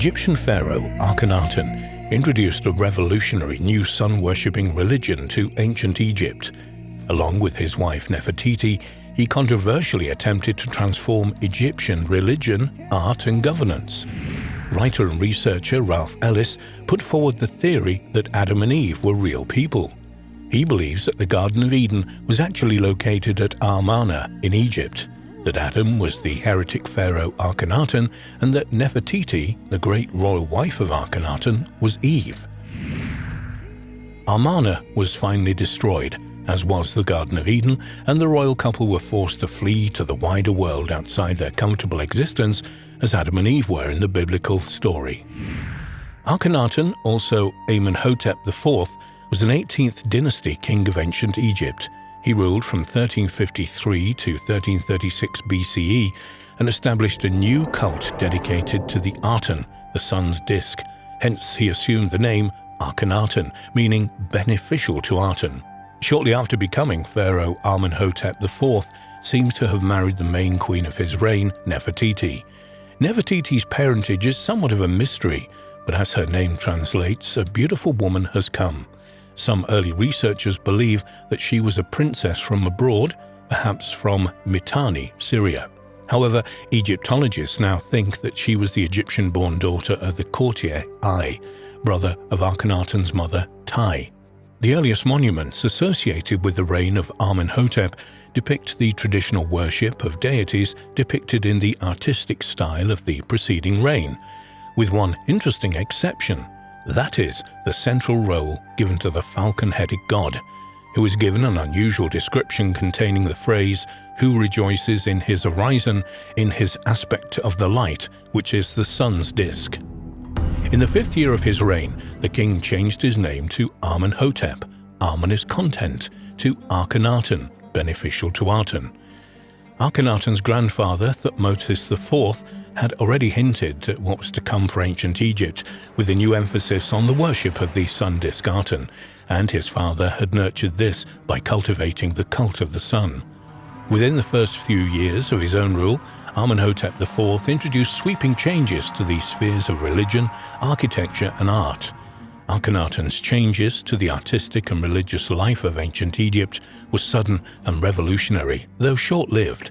Egyptian pharaoh Akhenaten introduced a revolutionary new sun-worshipping religion to ancient Egypt. Along with his wife Nefertiti, he controversially attempted to transform Egyptian religion, art and governance. Writer and researcher Ralph Ellis put forward the theory that Adam and Eve were real people. He believes that the Garden of Eden was actually located at Amarna in Egypt, that Adam was the heretic pharaoh Akhenaten, and that Nefertiti, the great royal wife of Akhenaten, was Eve. Amarna was finally destroyed, as was the Garden of Eden, and the royal couple were forced to flee to the wider world outside their comfortable existence, as Adam and Eve were in the biblical story. Akhenaten, also Amenhotep IV, was an 18th dynasty king of ancient Egypt. He ruled from 1353 to 1336 BCE and established a new cult dedicated to the Aten, the sun's disk. Hence he assumed the name Akhenaten, meaning beneficial to Aten. Shortly after becoming Pharaoh, Amenhotep IV seems to have married the main queen of his reign, Nefertiti. Nefertiti's parentage is somewhat of a mystery, but as her name translates, a beautiful woman has come. Some early researchers believe that she was a princess from abroad, perhaps from Mitanni, Syria. However, Egyptologists now think that she was the Egyptian-born daughter of the courtier Ai, brother of Akhenaten's mother, Tai. The earliest monuments associated with the reign of Amenhotep depict the traditional worship of deities depicted in the artistic style of the preceding reign, with one interesting exception. That is, the central role given to the falcon-headed god, who is given an unusual description containing the phrase, "who rejoices in his horizon, in his aspect of the light, which is the sun's disk." In the 5th year of his reign, the king changed his name to Amenhotep, Amen is content, to Akhenaten, beneficial to Aten. Akhenaten's grandfather, Thutmose IV, had already hinted at what was to come for ancient Egypt, with a new emphasis on the worship of the sun disk Aten, and his father had nurtured this by cultivating the cult of the sun. Within the first few years of his own rule, Amenhotep IV introduced sweeping changes to the spheres of religion, architecture and art. Akhenaten's changes to the artistic and religious life of ancient Egypt were sudden and revolutionary, though short-lived.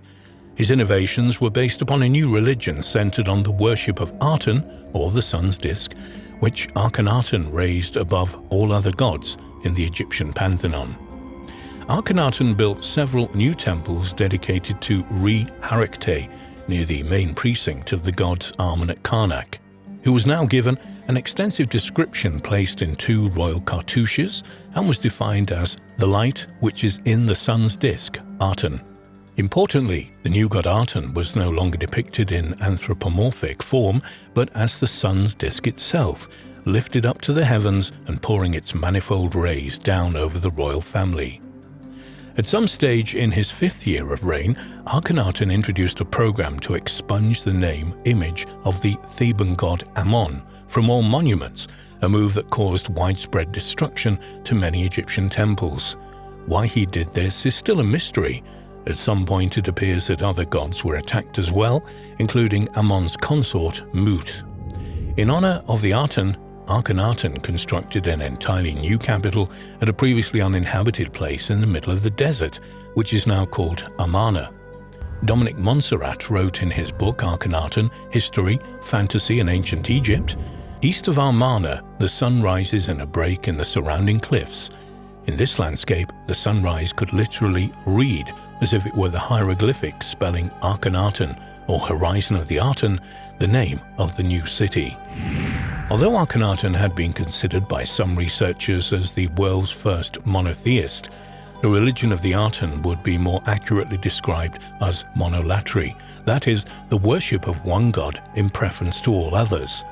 His innovations were based upon a new religion centered on the worship of Aten, or the sun's disk, which Akhenaten raised above all other gods in the Egyptian pantheon. Akhenaten built several new temples dedicated to Re-Harakte, near the main precinct of the god's Amen at Karnak, who was now given an extensive description placed in 2 royal cartouches and was defined as the light which is in the sun's disk, Aten. Importantly, the new god Aten was no longer depicted in anthropomorphic form, but as the sun's disk itself, lifted up to the heavens and pouring its manifold rays down over the royal family. At some stage in his 5th year of reign, Akhenaten introduced a program to expunge the image of the Theban god Ammon from all monuments, a move that caused widespread destruction to many Egyptian temples. Why he did this is still a mystery. At some point it appears that other gods were attacked as well, including Ammon's consort, Mut. In honor of the Aten, Akhenaten constructed an entirely new capital at a previously uninhabited place in the middle of the desert, which is now called Amarna. Dominic Montserrat wrote in his book Akhenaten, History, Fantasy and Ancient Egypt, "East of Amarna, the sun rises in a break in the surrounding cliffs. In this landscape, the sunrise could literally read as if it were the hieroglyphic spelling Akhenaten, or Horizon of the Aten, the name of the new city." Although Akhenaten had been considered by some researchers as the world's first monotheist, the religion of the Aten would be more accurately described as monolatry, that is, the worship of one god in preference to all others.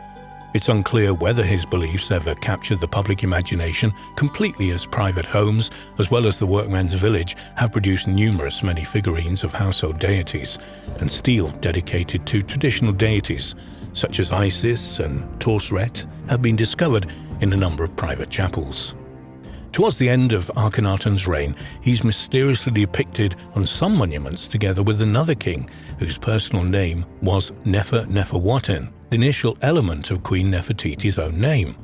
It's unclear whether his beliefs ever captured the public imagination completely, as private homes, as well as the workman's village, have produced many figurines of household deities, and stele dedicated to traditional deities, such as Isis and Torsret, have been discovered in a number of private chapels. Towards the end of Akhenaten's reign, he's mysteriously depicted on some monuments together with another king whose personal name was Nefer-Neferuaten, the initial element of Queen Nefertiti's own name.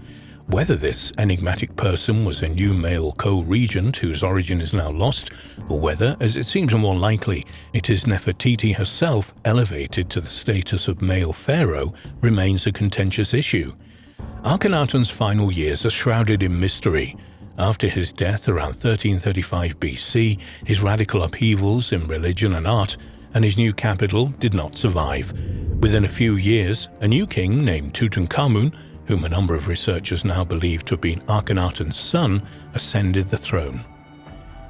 Whether this enigmatic person was a new male co-regent whose origin is now lost, or whether, as it seems more likely, it is Nefertiti herself elevated to the status of male pharaoh, remains a contentious issue. Akhenaten's final years are shrouded in mystery. After his death around 1335 BC, his radical upheavals in religion and art and his new capital did not survive. Within a few years, a new king named Tutankhamun, whom a number of researchers now believe to have been Akhenaten's son, ascended the throne.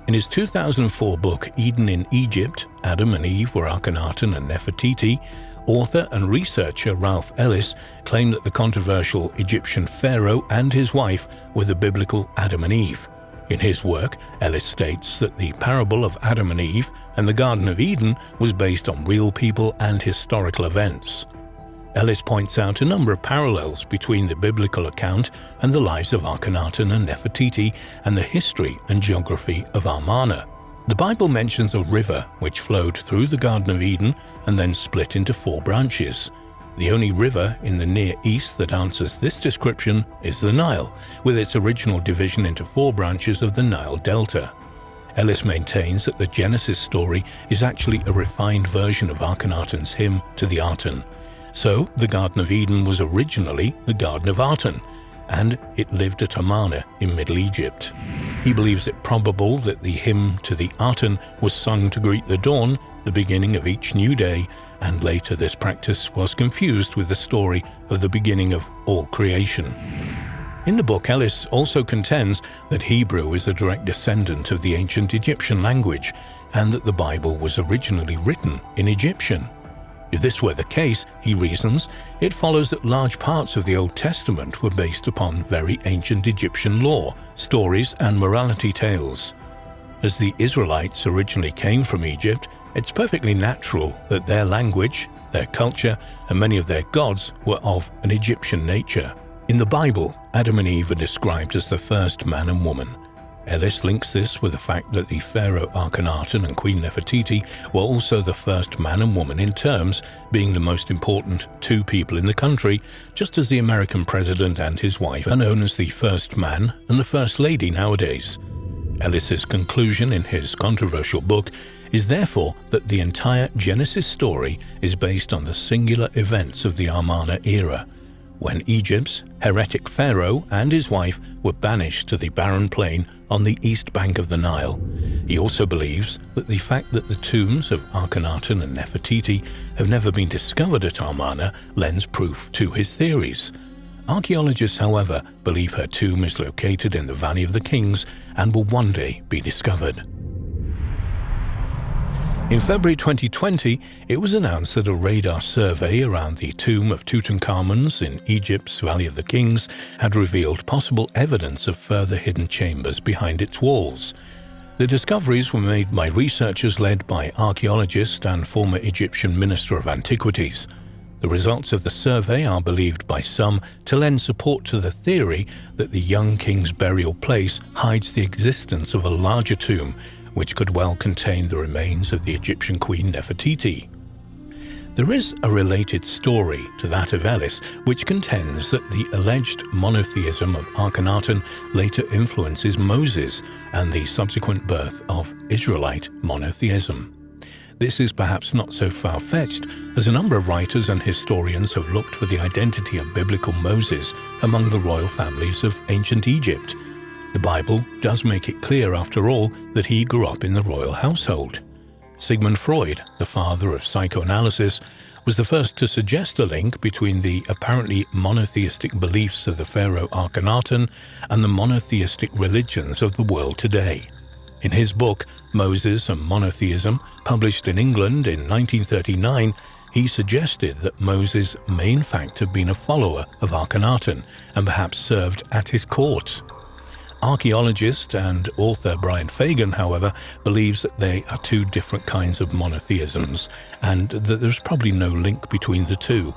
In his 2004 book Eden in Egypt, Adam and Eve were Akhenaten and Nefertiti, author and researcher Ralph Ellis claimed that the controversial Egyptian pharaoh and his wife were the biblical Adam and Eve. In his work, Ellis states that the parable of Adam and Eve and the Garden of Eden was based on real people and historical events. Ellis points out a number of parallels between the biblical account and the lives of Akhenaten and Nefertiti and the history and geography of Amarna. The Bible mentions a river which flowed through the Garden of Eden and then split into 4 branches. The only river in the Near East that answers this description is the Nile, with its original division into 4 branches of the Nile Delta. Ellis maintains that the Genesis story is actually a refined version of Akhenaten's hymn to the Aten. So, the Garden of Eden was originally the Garden of Aten, and it lived at Amarna in Middle Egypt. He believes it probable that the hymn to the Aten was sung to greet the dawn, the beginning of each new day, and later this practice was confused with the story of the beginning of all creation. In the book, Ellis also contends that Hebrew is a direct descendant of the ancient Egyptian language, and that the Bible was originally written in Egyptian. If this were the case, he reasons, it follows that large parts of the Old Testament were based upon very ancient Egyptian lore, stories, and morality tales. As the Israelites originally came from Egypt, it's perfectly natural that their language, their culture, and many of their gods were of an Egyptian nature. In the Bible, Adam and Eve are described as the first man and woman. Ellis links this with the fact that the pharaoh Akhenaten and Queen Nefertiti were also the first man and woman in terms, being the most important 2 people in the country, just as the American president and his wife are known as the first man and the first lady nowadays. Ellis's conclusion in his controversial book is therefore that the entire Genesis story is based on the singular events of the Amarna era, when Egypt's heretic pharaoh and his wife were banished to the barren plain on the east bank of the Nile. He also believes that the fact that the tombs of Akhenaten and Nefertiti have never been discovered at Amarna lends proof to his theories. Archaeologists, however, believe her tomb is located in the Valley of the Kings and will one day be discovered. In February 2020, it was announced that a radar survey around the tomb of Tutankhamun's in Egypt's Valley of the Kings had revealed possible evidence of further hidden chambers behind its walls. The discoveries were made by researchers led by archaeologist and former Egyptian Minister of Antiquities. The results of the survey are believed by some to lend support to the theory that the young king's burial place hides the existence of a larger tomb which could well contain the remains of the Egyptian queen Nefertiti. There is a related story to that of Ellis, which contends that the alleged monotheism of Akhenaten later influences Moses and the subsequent birth of Israelite monotheism. This is perhaps not so far-fetched, as a number of writers and historians have looked for the identity of biblical Moses among the royal families of ancient Egypt. The Bible does make it clear, after all, that he grew up in the royal household. Sigmund Freud, the father of psychoanalysis, was the first to suggest a link between the apparently monotheistic beliefs of the pharaoh Akhenaten and the monotheistic religions of the world today. In his book, Moses and Monotheism, published in England in 1939, he suggested that Moses may in fact have been a follower of Akhenaten and perhaps served at his court. Archaeologist and author Brian Fagan, however, believes that they are 2 different kinds of monotheisms and that there's probably no link between the 2.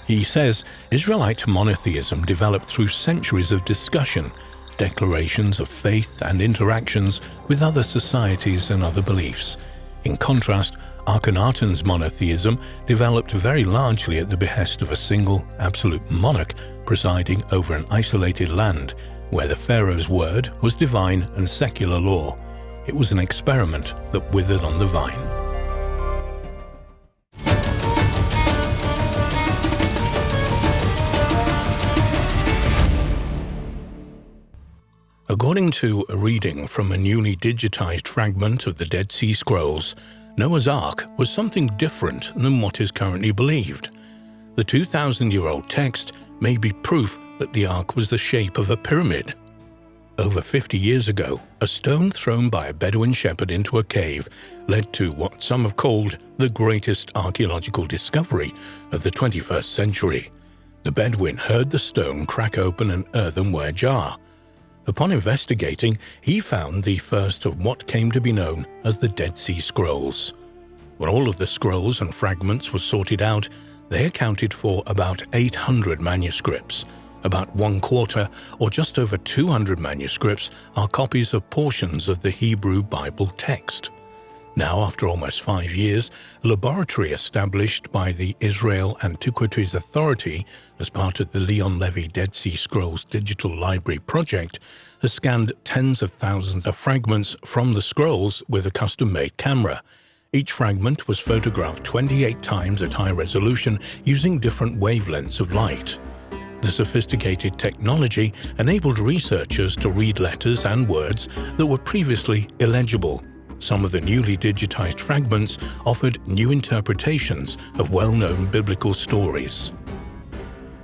He says Israelite monotheism developed through centuries of discussion, declarations of faith and interactions with other societies and other beliefs. In contrast, Akhenaten's monotheism developed very largely at the behest of a single, absolute monarch presiding over an isolated land, where the pharaoh's word was divine and secular law. It was an experiment that withered on the vine. According to a reading from a newly digitized fragment of the Dead Sea Scrolls, Noah's Ark was something different than what is currently believed. The 2,000-year-old text may be proof that the Ark was the shape of a pyramid. Over 50 years ago, a stone thrown by a Bedouin shepherd into a cave led to what some have called the greatest archaeological discovery of the 21st century. The Bedouin heard the stone crack open an earthenware jar. Upon investigating, he found the first of what came to be known as the Dead Sea Scrolls. When all of the scrolls and fragments were sorted out, they accounted for about 800 manuscripts. About 1/4, or just over 200 manuscripts, are copies of portions of the Hebrew Bible text. Now, after almost 5 years, a laboratory established by the Israel Antiquities Authority as part of the Leon Levy Dead Sea Scrolls Digital Library project has scanned tens of thousands of fragments from the scrolls with a custom-made camera. Each fragment was photographed 28 times at high resolution using different wavelengths of light. The sophisticated technology enabled researchers to read letters and words that were previously illegible. Some of the newly digitized fragments offered new interpretations of well-known biblical stories.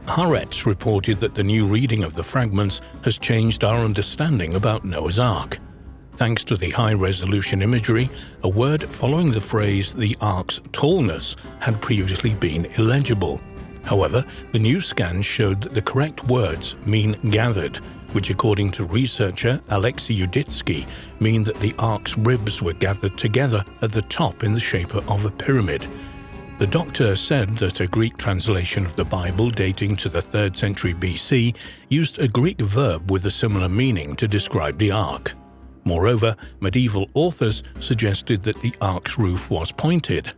Haaretz reported that the new reading of the fragments has changed our understanding about Noah's Ark. Thanks to the high-resolution imagery, a word following the phrase "the Ark's tallness" had previously been illegible. However, the new scans showed that the correct words mean "gathered," which according to researcher Alexei Yuditsky mean that the Ark's ribs were gathered together at the top in the shape of a pyramid. The doctor said that a Greek translation of the Bible dating to the 3rd century BC used a Greek verb with a similar meaning to describe the Ark. Moreover, medieval authors suggested that the Ark's roof was pointed.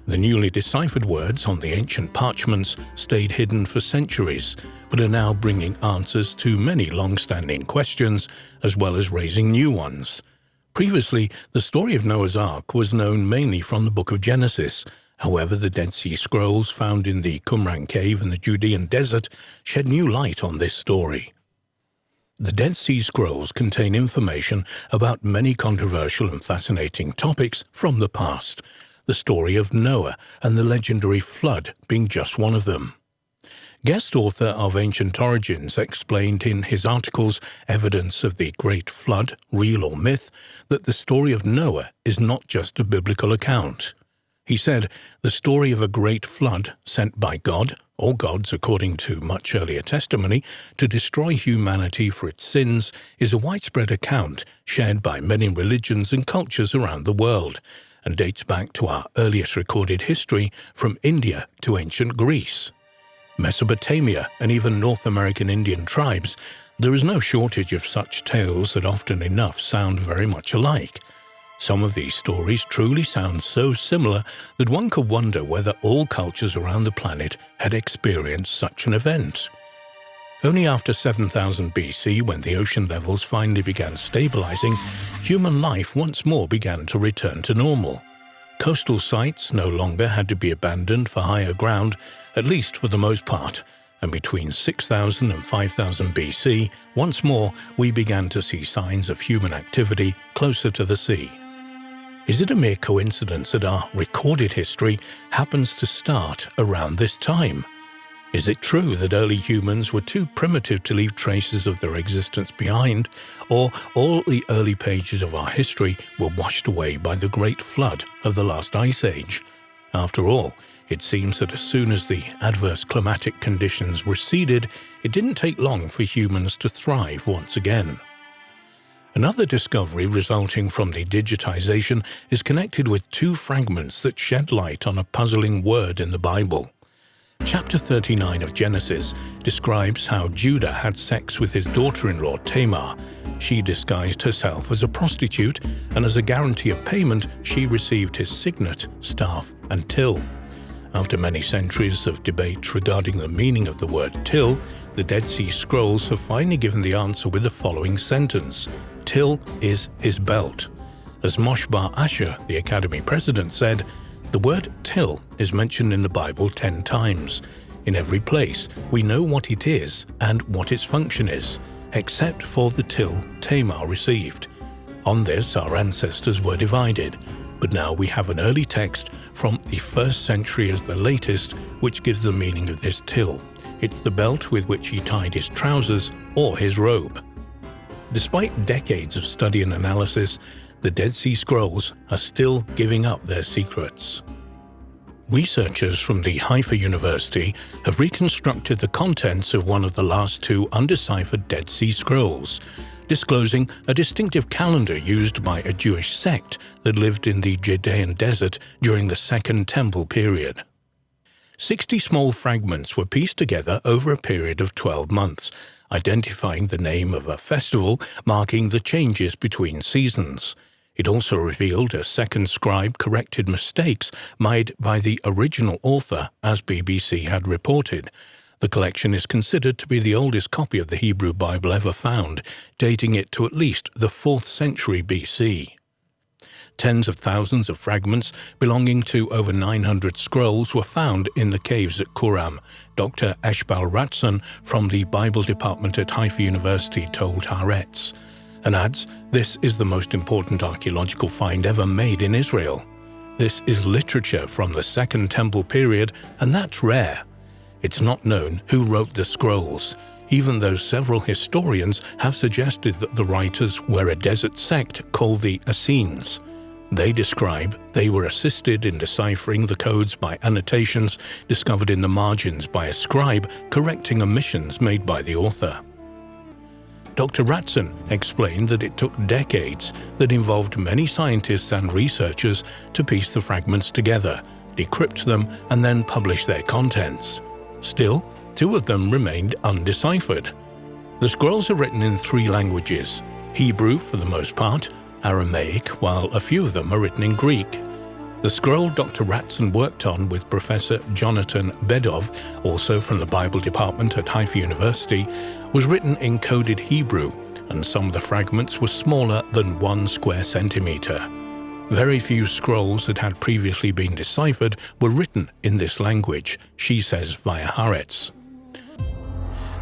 The newly deciphered words on the ancient parchments stayed hidden for centuries, but are now bringing answers to many long-standing questions, as well as raising new ones. Previously, the story of Noah's Ark was known mainly from the Book of Genesis. However, the Dead Sea Scrolls found in the Qumran cave in the Judean desert shed new light on this story. The Dead Sea Scrolls contain information about many controversial and fascinating topics from the past, the story of Noah and the legendary flood being just one of them. Guest author of Ancient Origins explained in his articles Evidence of the Great Flood, Real or Myth, that the story of Noah is not just a biblical account. He said, the story of a great flood sent by God, or gods according to much earlier testimony, to destroy humanity for its sins is a widespread account shared by many religions and cultures around the world, and dates back to our earliest recorded history from India to ancient Greece. Mesopotamia and even North American Indian tribes, there is no shortage of such tales that often enough sound very much alike. Some of these stories truly sound so similar that one could wonder whether all cultures around the planet had experienced such an event. Only after 7000 BC, when the ocean levels finally began stabilizing, human life once more began to return to normal. Coastal sites no longer had to be abandoned for higher ground, at least for the most part, and between 6000 and 5000 BC, once more we began to see signs of human activity closer to the sea. Is it a mere coincidence that our recorded history happens to start around this time? Is it true that early humans were too primitive to leave traces of their existence behind, or all the early pages of our history were washed away by the great flood of the last ice age? After all, it seems that as soon as the adverse climatic conditions receded, it didn't take long for humans to thrive once again. Another discovery resulting from the digitization is connected with two fragments that shed light on a puzzling word in the Bible. Chapter 39 of Genesis describes how Judah had sex with his daughter-in-law Tamar, She disguised herself as a prostitute, and as a guarantee of payment, she received his signet, staff, and till. After many centuries of debate regarding the meaning of the word till, the Dead Sea Scrolls have finally given the answer with the following sentence: till is his belt. As Moshe Bar Asher, the Academy president, said, "The word till is mentioned in the Bible 10 times. In every place, we know what it is and what its function is, except for the till Tamar received. On this our ancestors were divided, but now we have an early text from the 1st century as the latest, which gives the meaning of this till. It's the belt with which he tied his trousers or his robe." Despite decades of study and analysis, the Dead Sea Scrolls are still giving up their secrets. Researchers from the Haifa University have reconstructed the contents of one of the last 2 undeciphered Dead Sea Scrolls, disclosing a distinctive calendar used by a Jewish sect that lived in the Judean desert during the Second Temple period. 60 small fragments were pieced together over a period of 12 months, identifying the name of a festival marking the changes between seasons. It also revealed a second scribe corrected mistakes made by the original author, as BBC had reported. The collection is considered to be the oldest copy of the Hebrew Bible ever found, dating it to at least the 4th century BC. Tens of thousands of fragments belonging to over 900 scrolls were found in the caves at Qumran, Dr. Eshbal Ratson from the Bible department at Haifa University told Haaretz, and adds, "This is the most important archaeological find ever made in Israel. This is literature from the Second Temple period, and that's rare. It's not known who wrote the scrolls, even though several historians have suggested that the writers were a desert sect called the Essenes. They describe they were assisted in deciphering the codes by annotations discovered in the margins by a scribe correcting omissions made by the author." Dr. Ratson explained that it took decades that involved many scientists and researchers to piece the fragments together, decrypt them, and then publish their contents. Still, 2 of them remained undeciphered. The scrolls are written in 3 languages, Hebrew for the most part, Aramaic, while a few of them are written in Greek. The scroll Dr. Ratson worked on with Professor Jonathan Bedov, also from the Bible department at Haifa University, was written in coded Hebrew, and some of the fragments were smaller than 1 square centimeter. Very few scrolls that had previously been deciphered were written in this language, she says via Haaretz.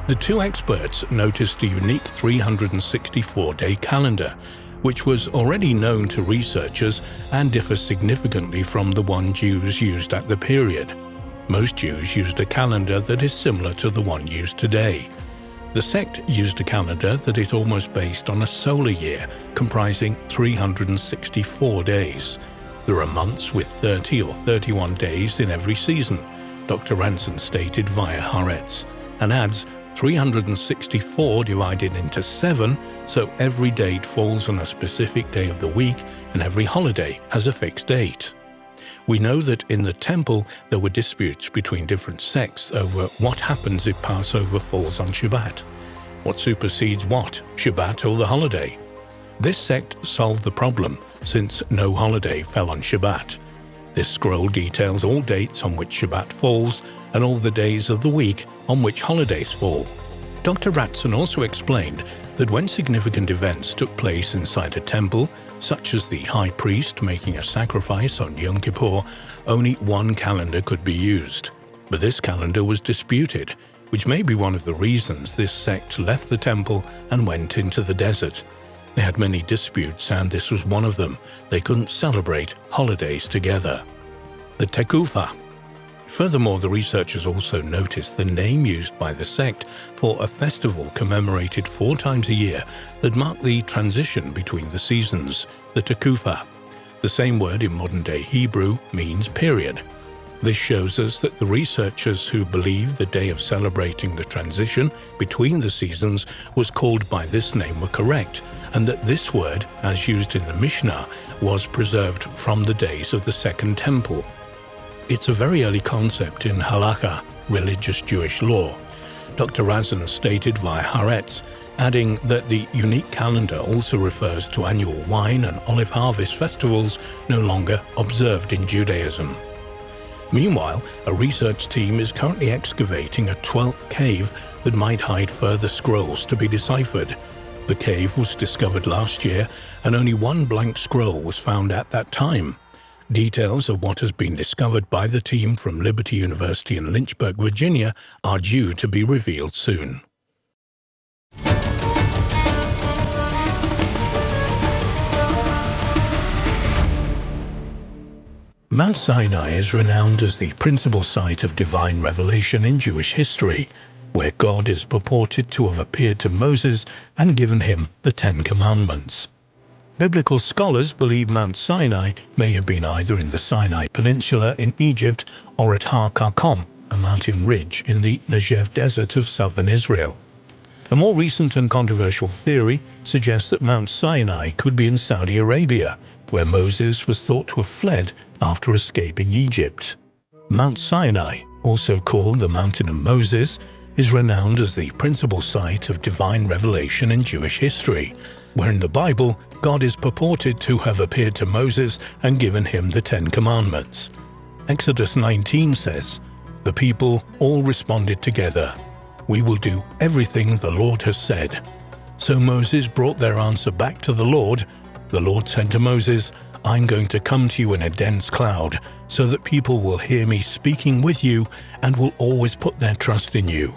The 2 experts noticed a unique 364-day calendar, which was already known to researchers and differs significantly from the one Jews used at the period. Most Jews used a calendar that is similar to the one used today. The sect used a calendar that is almost based on a solar year, comprising 364 days. There are months with 30 or 31 days in every season, Dr. Ranson stated via Haaretz, and adds, 364 divided into 7, so every date falls on a specific day of the week and every holiday has a fixed date. We know that in the temple there were disputes between different sects over what happens if Passover falls on Shabbat. What supersedes what, Shabbat or the holiday? This sect solved the problem, since no holiday fell on Shabbat. This scroll details all dates on which Shabbat falls and all the days of the week on which holidays fall. Dr. Ratson also explained that when significant events took place inside a temple, such as the high priest making a sacrifice on Yom Kippur, only 1 calendar could be used. But this calendar was disputed, which may be one of the reasons this sect left the temple and went into the desert. They had many disputes, and this was one of them. They couldn't celebrate holidays together. The Tekufa. Furthermore, the researchers also noticed the name used by the sect for a festival commemorated 4 times a year that marked the transition between the seasons, the Tekufa. The same word in modern-day Hebrew means period. This shows us that the researchers who believed the day of celebrating the transition between the seasons was called by this name were correct, and that this word, as used in the Mishnah, was preserved from the days of the Second Temple. It's a very early concept in halakha, religious Jewish law. Dr. Razan stated via Haaretz, adding that the unique calendar also refers to annual wine and olive harvest festivals no longer observed in Judaism. Meanwhile, a research team is currently excavating a 12th cave that might hide further scrolls to be deciphered. The cave was discovered last year, and only one blank scroll was found at that time. Details of what has been discovered by the team from Liberty University in Lynchburg, Virginia, are due to be revealed soon. Mount Sinai is renowned as the principal site of divine revelation in Jewish history, where God is purported to have appeared to Moses and given him the Ten Commandments. Biblical scholars believe Mount Sinai may have been either in the Sinai Peninsula in Egypt or at Har Karkom, a mountain ridge in the Negev Desert of southern Israel. A more recent and controversial theory suggests that Mount Sinai could be in Saudi Arabia, where Moses was thought to have fled after escaping Egypt. Mount Sinai, also called the Mountain of Moses, is renowned as the principal site of divine revelation in Jewish history, where in the Bible, God is purported to have appeared to Moses and given him the Ten Commandments. Exodus 19 says, "The people all responded together, 'We will do everything the Lord has said.' So Moses brought their answer back to the Lord. The Lord said to Moses, 'I'm going to come to you in a dense cloud, so that people will hear me speaking with you and will always put their trust in you.'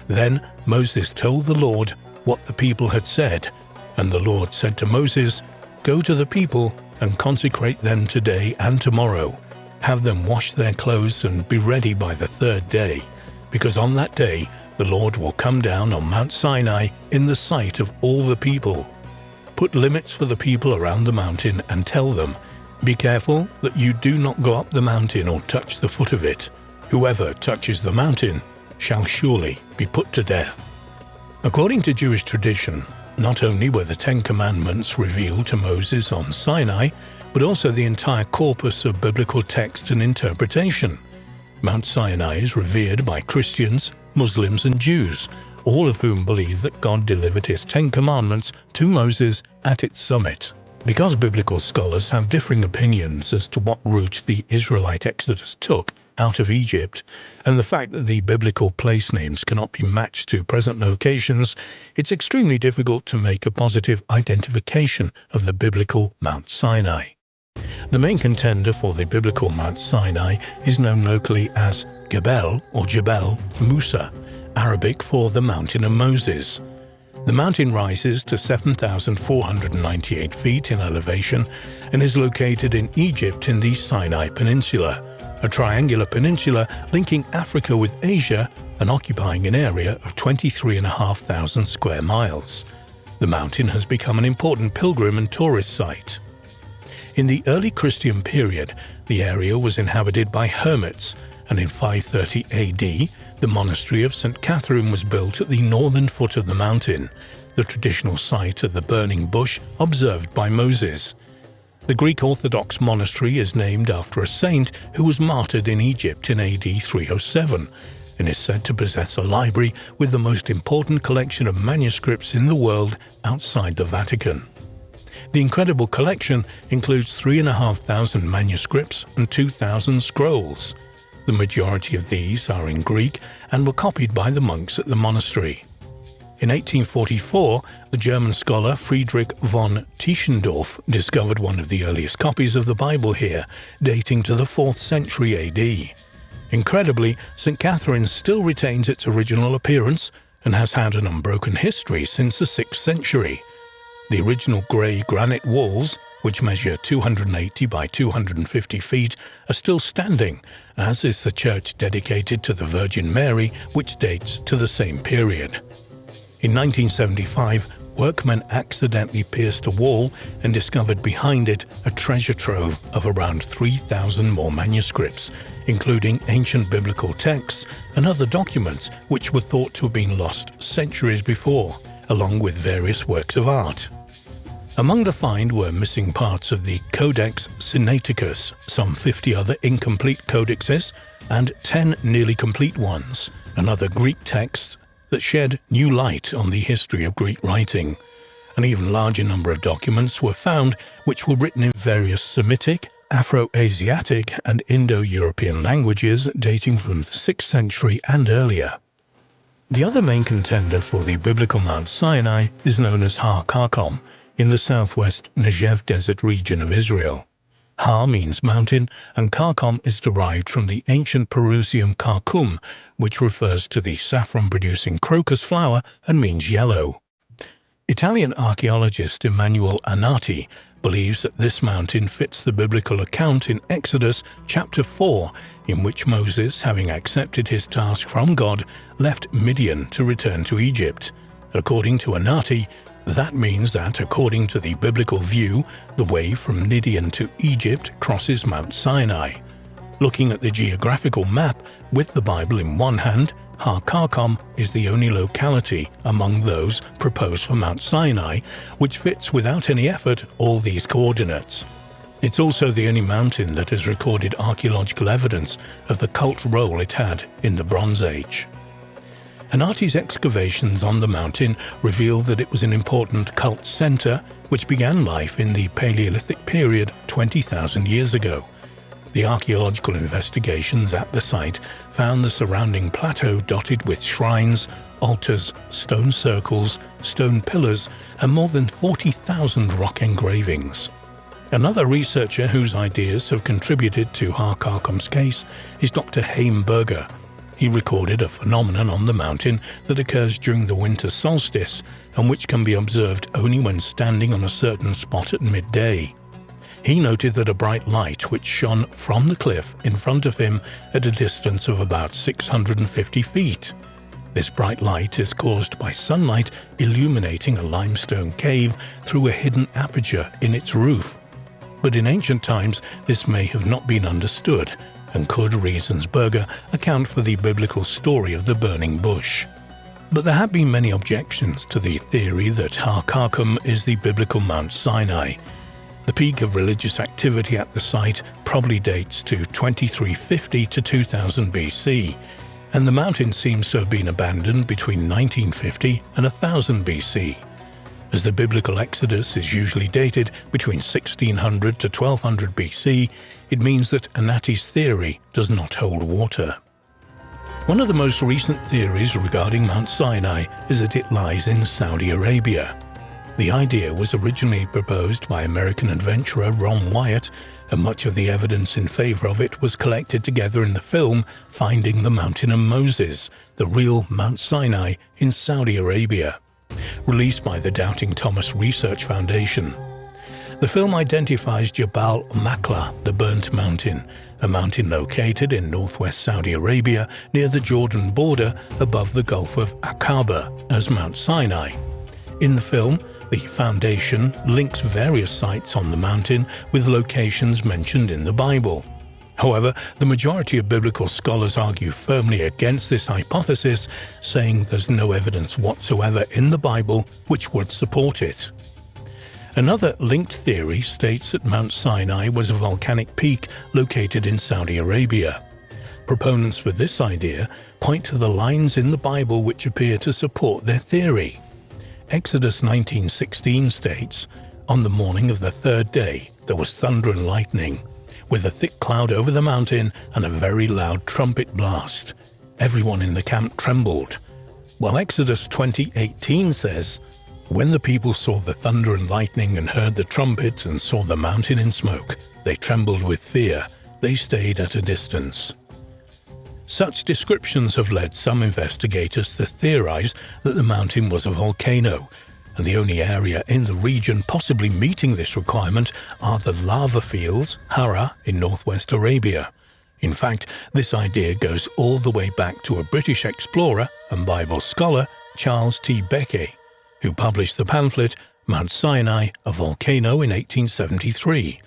Then Moses told the Lord what the people had said, and the Lord said to Moses, 'Go to the people and consecrate them today and tomorrow. Have them wash their clothes and be ready by the third day, because on that day the Lord will come down on Mount Sinai in the sight of all the people. Put limits for the people around the mountain and tell them, be careful that you do not go up the mountain or touch the foot of it. Whoever touches the mountain shall surely be put to death.'" According to Jewish tradition, not only were the Ten Commandments revealed to Moses on Sinai, but also the entire corpus of biblical text and interpretation. Mount Sinai is revered by Christians, Muslims, and Jews, all of whom believe that God delivered his Ten Commandments to Moses at its summit. Because biblical scholars have differing opinions as to what route the Israelite exodus took out of Egypt, and the fact that the biblical place names cannot be matched to present locations, it's extremely difficult to make a positive identification of the biblical Mount Sinai. The main contender for the biblical Mount Sinai is known locally as Gebel or Jebel Musa, Arabic for the Mountain of Moses. The mountain rises to 7,498 feet in elevation and is located in Egypt in the Sinai Peninsula, a triangular peninsula linking Africa with Asia and occupying an area of 23,500 square miles. The mountain has become an important pilgrim and tourist site. In the early Christian period, the area was inhabited by hermits, and in 530 AD, the Monastery of St. Catherine was built at the northern foot of the mountain, the traditional site of the burning bush observed by Moses. The Greek Orthodox monastery is named after a saint who was martyred in Egypt in AD 307, and is said to possess a library with the most important collection of manuscripts in the world outside the Vatican. The incredible collection includes 3,500 manuscripts and 2,000 scrolls. The majority of these are in Greek and were copied by the monks at the monastery. In 1844, the German scholar Friedrich von Tischendorf discovered one of the earliest copies of the Bible here, dating to the 4th century AD. Incredibly, St. Catherine still retains its original appearance and has had an unbroken history since the 6th century. The original grey granite walls, which measure 280 by 250 feet, are still standing, as is the church dedicated to the Virgin Mary, which dates to the same period. In 1975, workmen accidentally pierced a wall and discovered behind it a treasure trove of around 3,000 more manuscripts, including ancient biblical texts and other documents which were thought to have been lost centuries before, along with various works of art. Among the find were missing parts of the Codex Sinaiticus, some 50 other incomplete codexes, and 10 nearly complete ones, and other Greek texts, that shed new light on the history of Greek writing. An even larger number of documents were found which were written in various Semitic, Afro-Asiatic and Indo-European languages dating from the 6th century and earlier. The other main contender for the biblical Mount Sinai is known as Har Karkom in the southwest Negev desert region of Israel. Har means mountain, and Karkom is derived from the ancient Perusian Karkum, which refers to the saffron-producing crocus flower and means yellow. Italian archaeologist Emanuele Annati believes that this mountain fits the biblical account in Exodus chapter 4, in which Moses, having accepted his task from God, left Midian to return to Egypt. According to Annati, that means that, according to the biblical view, the way from Midian to Egypt crosses Mount Sinai. Looking at the geographical map, with the Bible in one hand, Har Karkom is the only locality among those proposed for Mount Sinai which fits without any effort all these coordinates. It's also the only mountain that has recorded archaeological evidence of the cult role it had in the Bronze Age. Annati's excavations on the mountain reveal that it was an important cult center which began life in the Paleolithic period 20,000 years ago. The archaeological investigations at the site found the surrounding plateau dotted with shrines, altars, stone circles, stone pillars, and more than 40,000 rock engravings. Another researcher whose ideas have contributed to Har Karkom's case is Dr. Haim Berger. He recorded a phenomenon on the mountain that occurs during the winter solstice and which can be observed only when standing on a certain spot at midday. He noted that a bright light which shone from the cliff in front of him at a distance of about 650 feet. This bright light is caused by sunlight illuminating a limestone cave through a hidden aperture in its roof. But in ancient times, this may have not been understood, and could, reasons Berger, account for the biblical story of the burning bush. But there have been many objections to the theory that Har Karkom is the biblical Mount Sinai. The peak of religious activity at the site probably dates to 2350 to 2000 BC, and the mountain seems to have been abandoned between 1950 and 1000 BC. As the biblical Exodus is usually dated between 1600 to 1200 BC, it means that Annati's theory does not hold water. One of the most recent theories regarding Mount Sinai is that it lies in Saudi Arabia. The idea was originally proposed by American adventurer Ron Wyatt, and much of the evidence in favor of it was collected together in the film Finding the Mountain of Moses, the real Mount Sinai in Saudi Arabia, released by the Doubting Thomas Research Foundation. The film identifies Jabal Makla, the Burnt Mountain, a mountain located in northwest Saudi Arabia near the Jordan border above the Gulf of Aqaba, as Mount Sinai. In the film, the Foundation links various sites on the mountain with locations mentioned in the Bible. However, the majority of biblical scholars argue firmly against this hypothesis, saying there's no evidence whatsoever in the Bible which would support it. Another linked theory states that Mount Sinai was a volcanic peak located in Saudi Arabia. Proponents for this idea point to the lines in the Bible which appear to support their theory. Exodus 19:16 states, "On the morning of the third day there was thunder and lightning, with a thick cloud over the mountain and a very loud trumpet blast. Everyone in the camp trembled." While Exodus 20:18 says, "When the people saw the thunder and lightning and heard the trumpets and saw the mountain in smoke, they trembled with fear. They stayed at a distance." Such descriptions have led some investigators to theorize that the mountain was a volcano, and the only area in the region possibly meeting this requirement are the lava fields, Hara, in northwest Arabia. In fact, this idea goes all the way back to a British explorer and Bible scholar, Charles T. Beckey, who published the pamphlet Mount Sinai, a Volcano in 1873.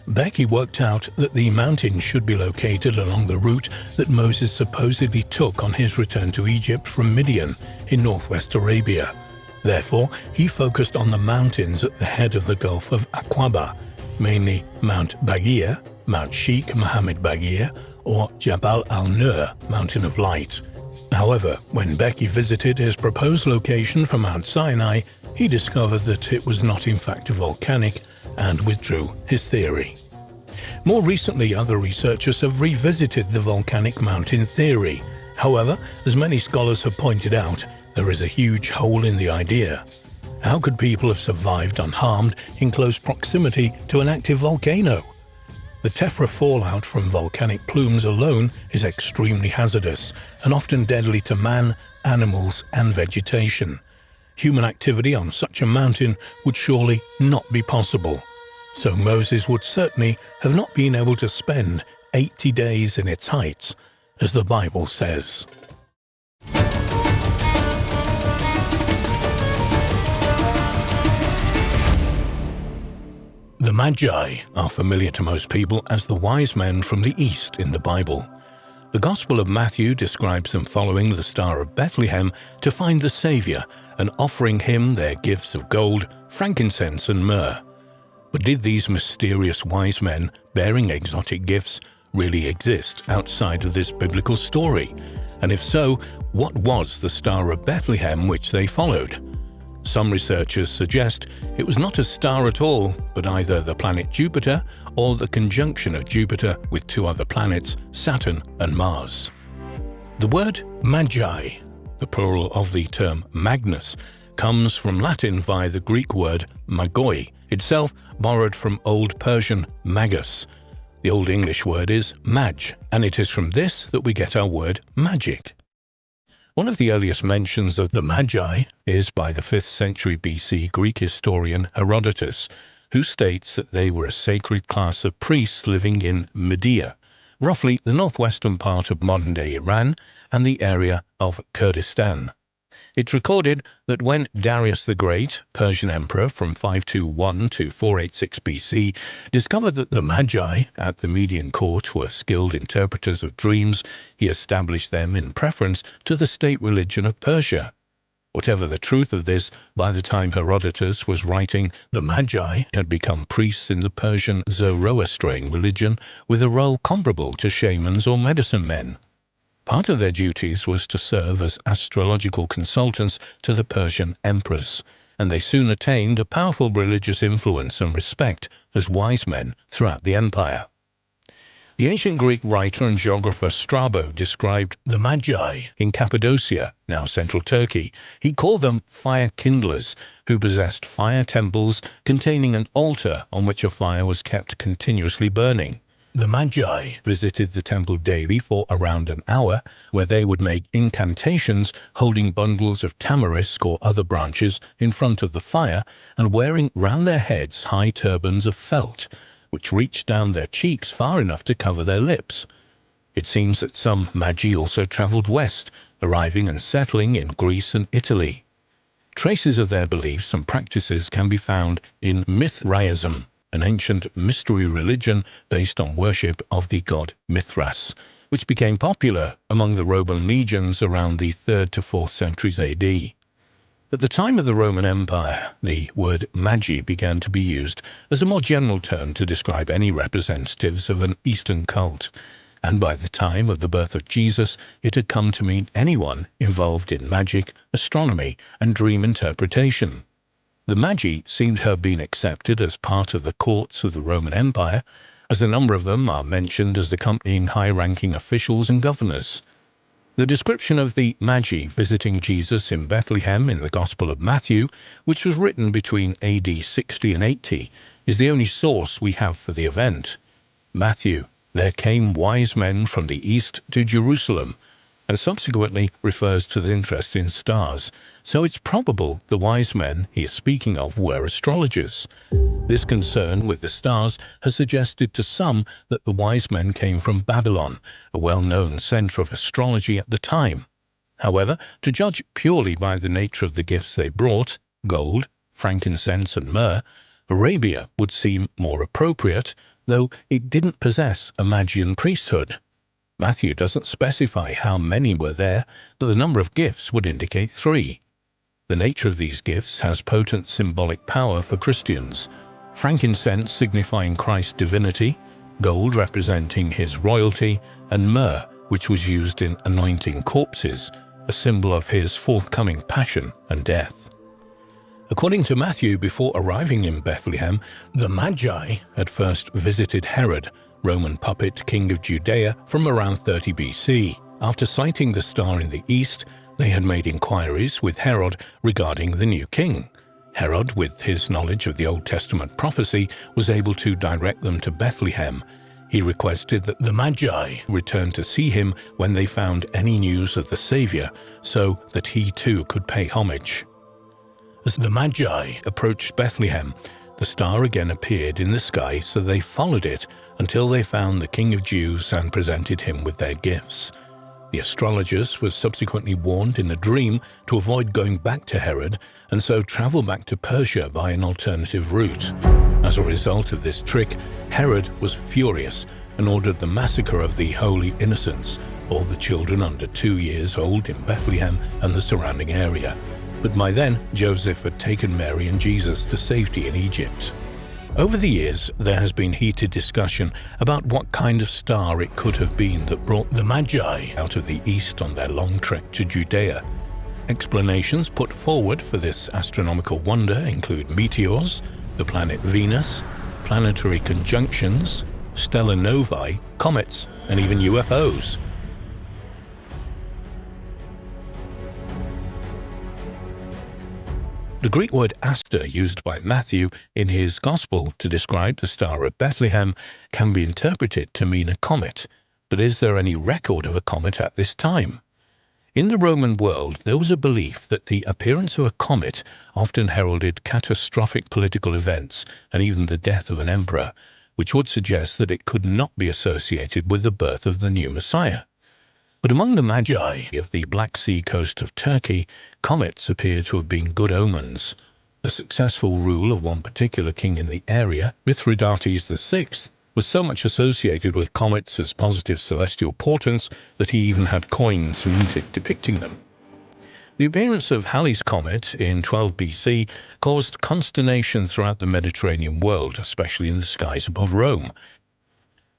Beckey worked out that the mountain should be located along the route that Moses supposedly took on his return to Egypt from Midian in northwest Arabia. Therefore, he focused on the mountains at the head of the Gulf of Aqaba, mainly Mount Bagir, Mount Sheikh Mohammed Bagir, or Jabal al-Nur, Mountain of Light. However, when Becky visited his proposed location for Mount Sinai, he discovered that it was not in fact a volcanic and withdrew his theory. More recently, other researchers have revisited the volcanic mountain theory. However, as many scholars have pointed out, there is a huge hole in the idea. How could people have survived unharmed in close proximity to an active volcano? The tephra fallout from volcanic plumes alone is extremely hazardous and often deadly to man, animals, and vegetation. Human activity on such a mountain would surely not be possible. So Moses would certainly have not been able to spend 80 days in its heights, as the Bible says. The Magi are familiar to most people as the wise men from the East in the Bible. The Gospel of Matthew describes them following the Star of Bethlehem to find the Savior and offering him their gifts of gold, frankincense, and myrrh. But did these mysterious wise men bearing exotic gifts really exist outside of this biblical story? And if so, what was the Star of Bethlehem which they followed? Some researchers suggest it was not a star at all, but either the planet Jupiter or the conjunction of Jupiter with two other planets, Saturn and Mars. The word Magi, the plural of the term Magnus, comes from Latin via the Greek word magoi, itself borrowed from Old Persian magus. The Old English word is maj, and it is from this that we get our word magic. One of the earliest mentions of the Magi is by the 5th century BC Greek historian Herodotus, who states that they were a sacred class of priests living in Media, roughly the northwestern part of modern-day Iran and the area of Kurdistan. It's recorded that when Darius the Great, Persian emperor from 521 to 486 BC, discovered that the Magi at the Median court were skilled interpreters of dreams, he established them in preference to the state religion of Persia. Whatever the truth of this, by the time Herodotus was writing, the Magi had become priests in the Persian Zoroastrian religion with a role comparable to shamans or medicine men. Part of their duties was to serve as astrological consultants to the Persian emperors, and they soon attained a powerful religious influence and respect as wise men throughout the empire. The ancient Greek writer and geographer Strabo described the Magi in Cappadocia, now central Turkey. He called them fire kindlers, who possessed fire temples containing an altar on which a fire was kept continuously burning. The Magi visited the temple daily for around an hour, where they would make incantations holding bundles of tamarisk or other branches in front of the fire and wearing round their heads high turbans of felt, which reached down their cheeks far enough to cover their lips. It seems that some Magi also travelled west, arriving and settling in Greece and Italy. Traces of their beliefs and practices can be found in Mithraism, an ancient mystery religion based on worship of the god Mithras, which became popular among the Roman legions around the 3rd to 4th centuries AD. At the time of the Roman Empire, the word magi began to be used as a more general term to describe any representatives of an Eastern cult, and by the time of the birth of Jesus, it had come to mean anyone involved in magic, astronomy, and dream interpretation. The Magi seem to have been accepted as part of the courts of the Roman Empire, as a number of them are mentioned as accompanying high-ranking officials and governors. The description of the Magi visiting Jesus in Bethlehem in the Gospel of Matthew, which was written between AD 60 and 80, is the only source we have for the event. Matthew, "There came wise men from the east to Jerusalem," and subsequently refers to the interest in stars, so it's probable the wise men he is speaking of were astrologers. This concern with the stars has suggested to some that the wise men came from Babylon, a well-known centre of astrology at the time. However, to judge purely by the nature of the gifts they brought, gold, frankincense and myrrh, Arabia would seem more appropriate, though it didn't possess a Magian priesthood. Matthew doesn't specify how many were there, but the number of gifts would indicate 3. The nature of these gifts has potent symbolic power for Christians. Frankincense signifying Christ's divinity, gold representing his royalty, and myrrh, which was used in anointing corpses, a symbol of his forthcoming passion and death. According to Matthew, before arriving in Bethlehem, the Magi had first visited Herod, Roman puppet king of Judea, from around 30 BC. After sighting the star in the east, they had made inquiries with Herod regarding the new king. Herod, with his knowledge of the Old Testament prophecy, was able to direct them to Bethlehem. He requested that the Magi return to see him when they found any news of the Savior, so that he too could pay homage. As the Magi approached Bethlehem, the star again appeared in the sky, so they followed it until they found the King of Jews and presented him with their gifts. The astrologers were subsequently warned in a dream to avoid going back to Herod and so travel back to Persia by an alternative route. As a result of this trick, Herod was furious and ordered the massacre of the holy innocents, all the children under 2 years old in Bethlehem and the surrounding area. But by then, Joseph had taken Mary and Jesus to safety in Egypt. Over the years, there has been heated discussion about what kind of star it could have been that brought the Magi out of the east on their long trek to Judea. Explanations put forward for this astronomical wonder include meteors, the planet Venus, planetary conjunctions, stellar novae, comets, and even UFOs. The Greek word aster, used by Matthew in his Gospel to describe the Star of Bethlehem, can be interpreted to mean a comet. But is there any record of a comet at this time? In the Roman world, there was a belief that the appearance of a comet often heralded catastrophic political events and even the death of an emperor, which would suggest that it could not be associated with the birth of the new Messiah. But among the Magi of the Black Sea coast of Turkey, comets appear to have been good omens. The successful rule of one particular king in the area, Mithridates VI, was so much associated with comets as positive celestial portents that he even had coins minted depicting them. The appearance of Halley's Comet in 12 BC caused consternation throughout the Mediterranean world, especially in the skies above Rome.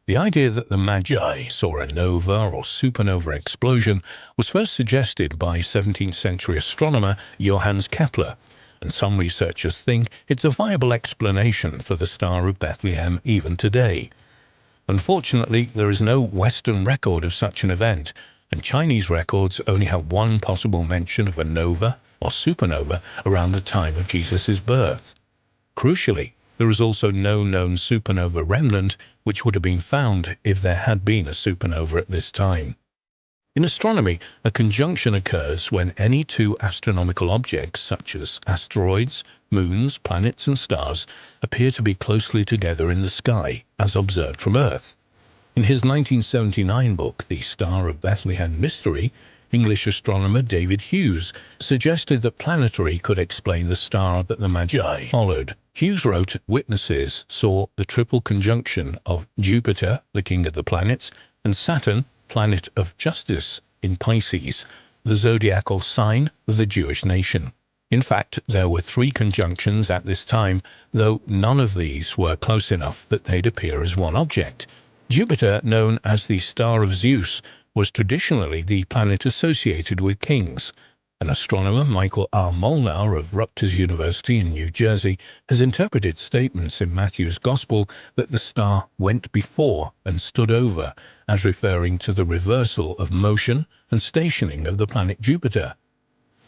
The idea that the Magi saw a nova or supernova explosion was first suggested by 17th century astronomer Johannes Kepler, and some researchers think it's a viable explanation for the Star of Bethlehem even today. Unfortunately, there is no Western record of such an event, and Chinese records only have one possible mention of a nova or supernova around the time of Jesus' birth. Crucially, there is also no known supernova remnant which would have been found if there had been a supernova at this time. In astronomy, a conjunction occurs when any two astronomical objects, such as asteroids, moons, planets, and stars, appear to be closely together in the sky, as observed from Earth. In his 1979 book, The Star of Bethlehem Mystery, English astronomer David Hughes suggested that Planetary could explain the star that the Magi followed. Hughes wrote, "Witnesses saw the triple conjunction of Jupiter, the king of the planets, and Saturn, planet of justice, in Pisces, the zodiacal sign of the Jewish nation." In fact, there were 3 conjunctions at this time, though none of these were close enough that they'd appear as one object. Jupiter, known as the Star of Zeus, was traditionally the planet associated with kings. An astronomer, Michael R. Molnar of Rutgers University in New Jersey, has interpreted statements in Matthew's Gospel that the star went before and stood over, as referring to the reversal of motion and stationing of the planet Jupiter.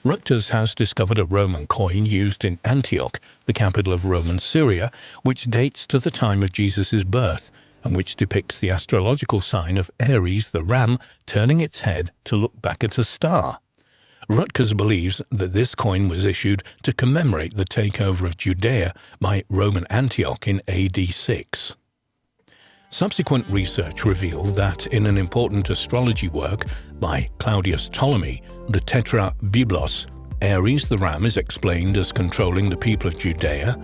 Rutgers has discovered a Roman coin used in Antioch, the capital of Roman Syria, which dates to the time of Jesus' birth, and which depicts the astrological sign of Aries the ram turning its head to look back at a star. Rutgers believes that this coin was issued to commemorate the takeover of Judea by Roman Antioch in AD 6. Subsequent research revealed that in an important astrology work by Claudius Ptolemy, the Tetra Biblos, Aries the ram is explained as controlling the people of Judea,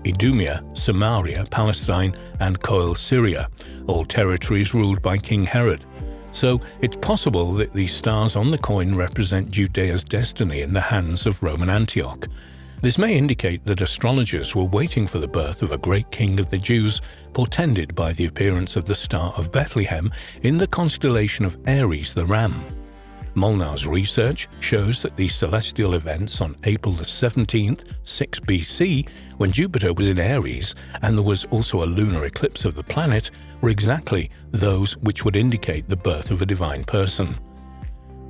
Idumea, Samaria, Palestine, and Coel Syria, all territories ruled by King Herod. So it's possible that the stars on the coin represent Judea's destiny in the hands of Roman Antioch. This may indicate that astrologers were waiting for the birth of a great king of the Jews, portended by the appearance of the Star of Bethlehem in the constellation of Aries the ram. Molnar's research shows that the celestial events on April the 17th, 6 BC, when Jupiter was in Aries and there was also a lunar eclipse of the planet, were exactly those which would indicate the birth of a divine person.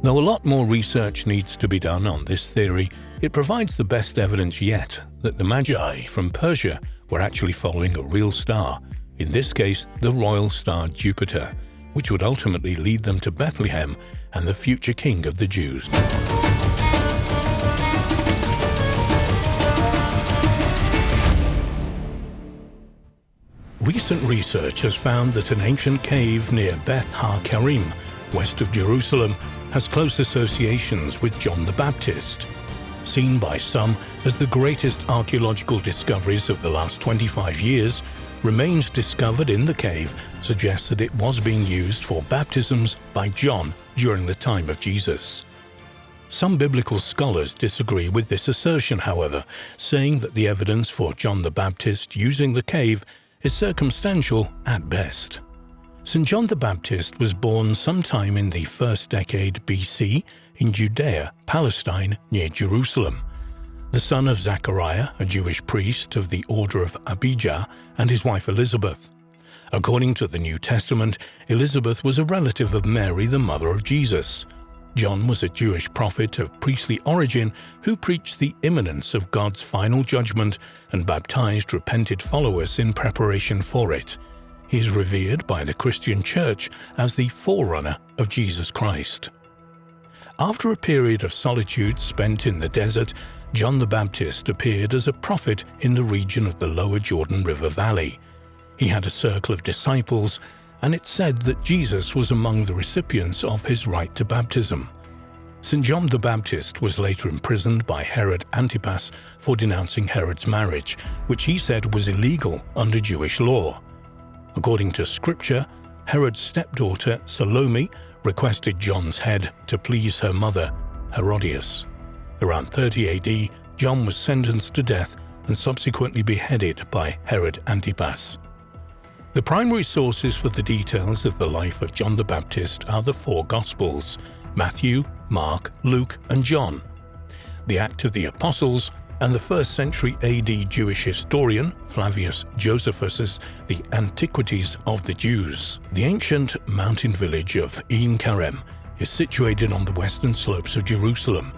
Though a lot more research needs to be done on this theory, it provides the best evidence yet that the Magi from Persia were actually following a real star, in this case the royal star Jupiter, which would ultimately lead them to Bethlehem and the future king of the Jews. Recent research has found that an ancient cave near Har Karkom, west of Jerusalem, has close associations with John the Baptist. Seen by some as the greatest archaeological discoveries of the last 25 years, remains discovered in the cave suggest that it was being used for baptisms by John during the time of Jesus. Some biblical scholars disagree with this assertion, however, saying that the evidence for John the Baptist using the cave is circumstantial at best. St. John the Baptist was born sometime in the first decade BC in Judea, Palestine, near Jerusalem. The son of Zechariah, a Jewish priest of the order of Abijah, and his wife Elizabeth. According to the New Testament, Elizabeth was a relative of Mary, the mother of Jesus. John was a Jewish prophet of priestly origin who preached the imminence of God's final judgment and baptized repented followers in preparation for it. He is revered by the Christian Church as the forerunner of Jesus Christ. After a period of solitude spent in the desert, John the Baptist appeared as a prophet in the region of the lower Jordan River Valley. He had a circle of disciples, and it's said that Jesus was among the recipients of his rite to baptism. St. John the Baptist was later imprisoned by Herod Antipas for denouncing Herod's marriage, which he said was illegal under Jewish law. According to scripture, Herod's stepdaughter Salome requested John's head to please her mother, Herodias. Around 30 AD, John was sentenced to death and subsequently beheaded by Herod Antipas. The primary sources for the details of the life of John the Baptist are the four Gospels: Matthew, Mark, Luke, and John. The Act of the Apostles and the 1st century AD Jewish historian Flavius Josephus's The Antiquities of the Jews. The ancient mountain village of Ein Karem is situated on the western slopes of Jerusalem,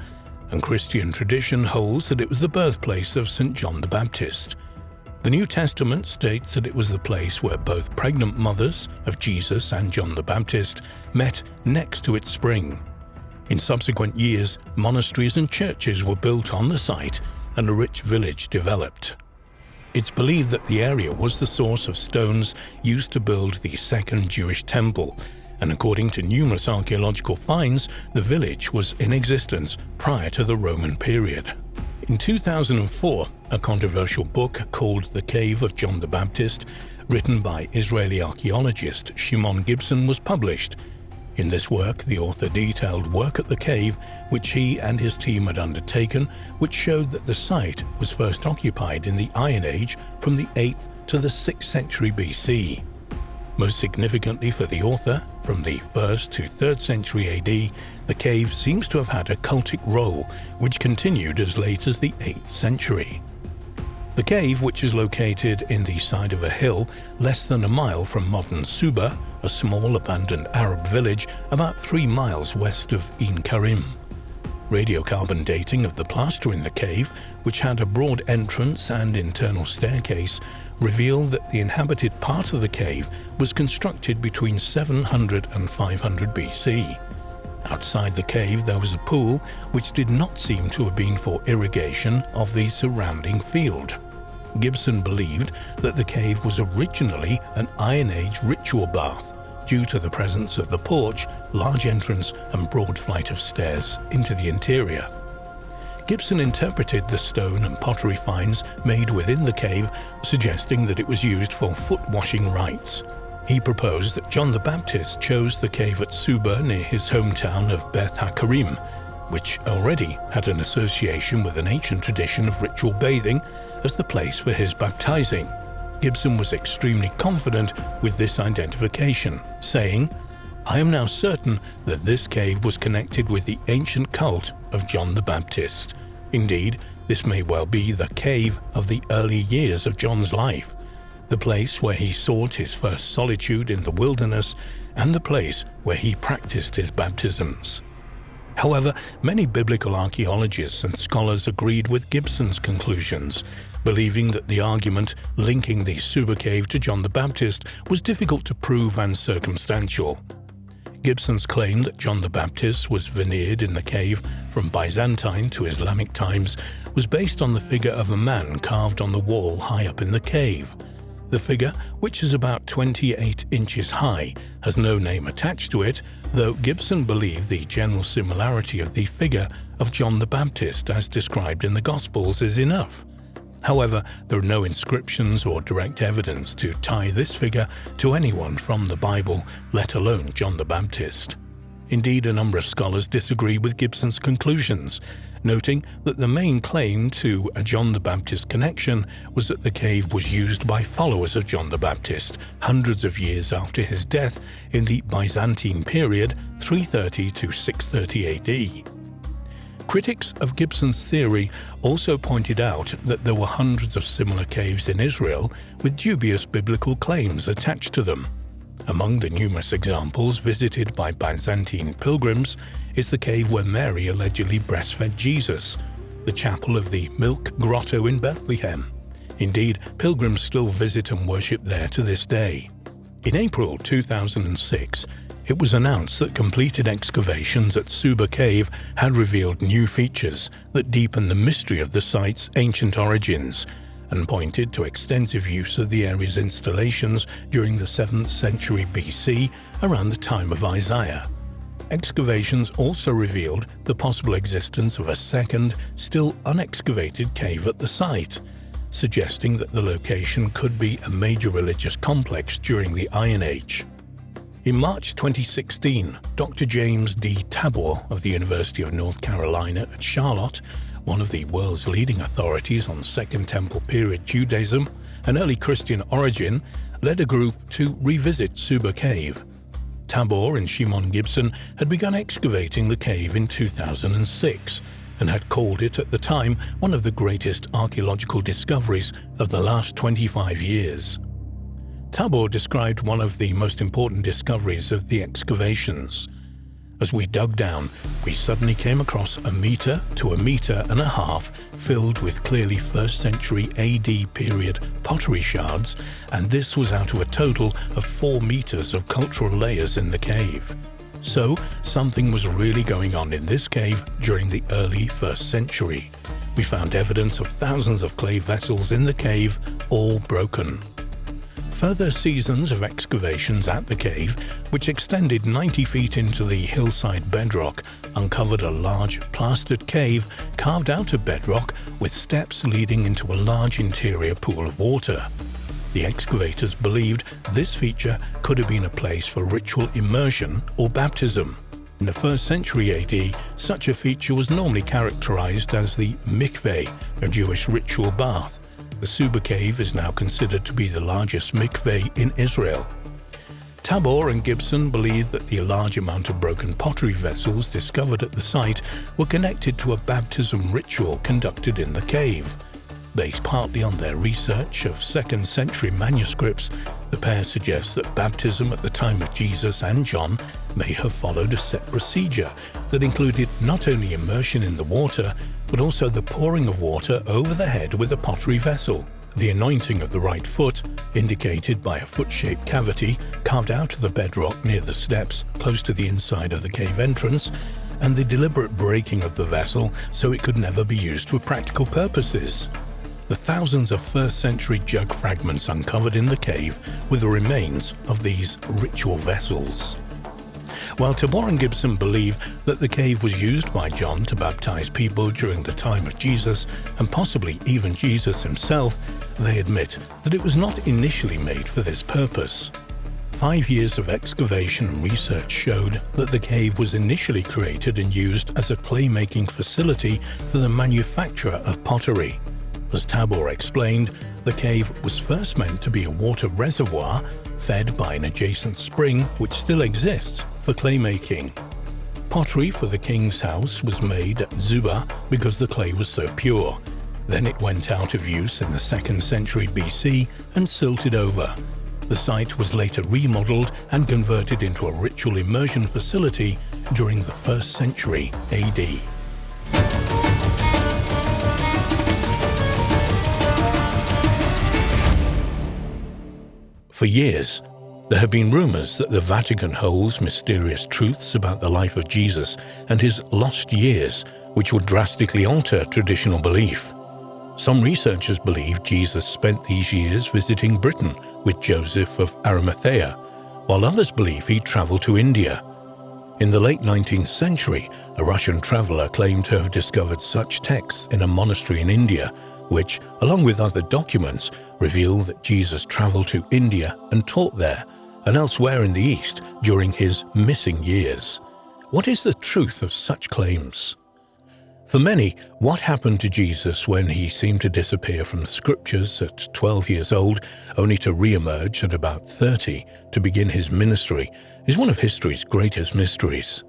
and Christian tradition holds that it was the birthplace of St. John the Baptist. The New Testament states that it was the place where both pregnant mothers of Jesus and John the Baptist met next to its spring. In subsequent years, monasteries and churches were built on the site and a rich village developed. It's believed that the area was the source of stones used to build the second Jewish temple, and according to numerous archaeological finds, the village was in existence prior to the Roman period. In 2004, a controversial book called The Cave of John the Baptist, written by Israeli archaeologist Shimon Gibson, was published. In this work, the author detailed work at the cave which he and his team had undertaken, which showed that the site was first occupied in the Iron Age from the 8th to the 6th century BC. Most significantly for the author, from the 1st to 3rd century AD, the cave seems to have had a cultic role, which continued as late as the 8th century. The cave, which is located in the side of a hill less than a mile from modern Suba, a small abandoned Arab village about 3 miles west of Ein Karem. Radiocarbon dating of the plaster in the cave, which had a broad entrance and internal staircase, revealed that the inhabited part of the cave was constructed between 700 and 500 BC. Outside the cave there was a pool which did not seem to have been for irrigation of the surrounding field. Gibson believed that the cave was originally an Iron Age ritual bath, due to the presence of the porch, large entrance and broad flight of stairs into the interior. Gibson interpreted the stone and pottery finds made within the cave, suggesting that it was used for foot-washing rites. He proposed that John the Baptist chose the cave at Suba near his hometown of Har Karkom, which already had an association with an ancient tradition of ritual bathing, as the place for his baptizing. Gibson was extremely confident with this identification, saying, I am now certain that this cave was connected with the ancient cult of John the Baptist. Indeed, this may well be the cave of the early years of John's life, the place where he sought his first solitude in the wilderness and the place where he practiced his baptisms. However, many biblical archaeologists and scholars agreed with Gibson's conclusions, believing that the argument linking the Suba cave to John the Baptist was difficult to prove and circumstantial. Gibson's claim that John the Baptist was veneered in the cave from Byzantine to Islamic times was based on the figure of a man carved on the wall high up in the cave. The figure, which is about 28 inches high, has no name attached to it, though Gibson believed the general similarity of the figure of John the Baptist as described in the Gospels is enough. However, there are no inscriptions or direct evidence to tie this figure to anyone from the Bible, let alone John the Baptist. Indeed, a number of scholars disagree with Gibson's conclusions, noting that the main claim to a John the Baptist connection was that the cave was used by followers of John the Baptist hundreds of years after his death in the Byzantine period 330 to 630 AD. Critics of Gibson's theory also pointed out that there were hundreds of similar caves in Israel with dubious biblical claims attached to them. Among the numerous examples visited by Byzantine pilgrims is the cave where Mary allegedly breastfed Jesus, the chapel of the Milk Grotto in Bethlehem. Indeed, pilgrims still visit and worship there to this day. In April 2006, it was announced that completed excavations at Suba Cave had revealed new features that deepen the mystery of the site's ancient origins and pointed to extensive use of the area's installations during the 7th century BC, around the time of Isaiah. Excavations also revealed the possible existence of a second, still unexcavated cave at the site, suggesting that the location could be a major religious complex during the Iron Age. In March 2016, Dr. James D. Tabor of the University of North Carolina at Charlotte, one of the world's leading authorities on Second Temple period Judaism and early Christian origin, led a group to revisit Suba Cave. Tabor and Shimon Gibson had begun excavating the cave in 2006 and had called it at the time one of the greatest archaeological discoveries of the last 25 years. Tabor described one of the most important discoveries of the excavations. As we dug down, we suddenly came across 1 meter to 1.5 meters filled with clearly 1st century AD period pottery shards, and this was out of a total of 4 meters of cultural layers in the cave. So, something was really going on in this cave during the early 1st century. We found evidence of thousands of clay vessels in the cave, all broken. Further seasons of excavations at the cave, which extended 90 feet into the hillside bedrock, uncovered a large plastered cave carved out of bedrock with steps leading into a large interior pool of water. The excavators believed this feature could have been a place for ritual immersion or baptism. In the 1st century AD, such a feature was normally characterized as the mikveh, a Jewish ritual bath. The Suba cave is now considered to be the largest mikveh in Israel. Tabor and Gibson believe that the large amount of broken pottery vessels discovered at the site were connected to a baptism ritual conducted in the cave. Based partly on their research of 2nd century manuscripts, the pair suggests that baptism at the time of Jesus and John may have followed a set procedure that included not only immersion in the water, but also the pouring of water over the head with a pottery vessel, the anointing of the right foot, indicated by a foot-shaped cavity carved out of the bedrock near the steps close to the inside of the cave entrance, and the deliberate breaking of the vessel so it could never be used for practical purposes. The thousands of 1st century jug fragments uncovered in the cave were the remains of these ritual vessels. While Tabor and Gibson believe that the cave was used by John to baptize people during the time of Jesus, and possibly even Jesus himself, they admit that it was not initially made for this purpose. 5 years of excavation and research showed that the cave was initially created and used as a clay-making facility for the manufacture of pottery. As Tabor explained, the cave was first meant to be a water reservoir, fed by an adjacent spring which still exists for clay making. Pottery for the king's house was made at Suba because the clay was so pure. Then it went out of use in the 2nd century BC and silted over. The site was later remodeled and converted into a ritual immersion facility during the 1st century AD. For years, there have been rumors that the Vatican holds mysterious truths about the life of Jesus and his lost years, which would drastically alter traditional belief. Some researchers believe Jesus spent these years visiting Britain with Joseph of Arimathea, while others believe he traveled to India. In the late 19th century, a Russian traveler claimed to have discovered such texts in a monastery in India, which, along with other documents, reveal that Jesus traveled to India and taught there and elsewhere in the East during his missing years. What is the truth of such claims? For many, what happened to Jesus when he seemed to disappear from the scriptures at 12 years old, only to re-emerge at about 30 to begin his ministry, is one of history's greatest mysteries.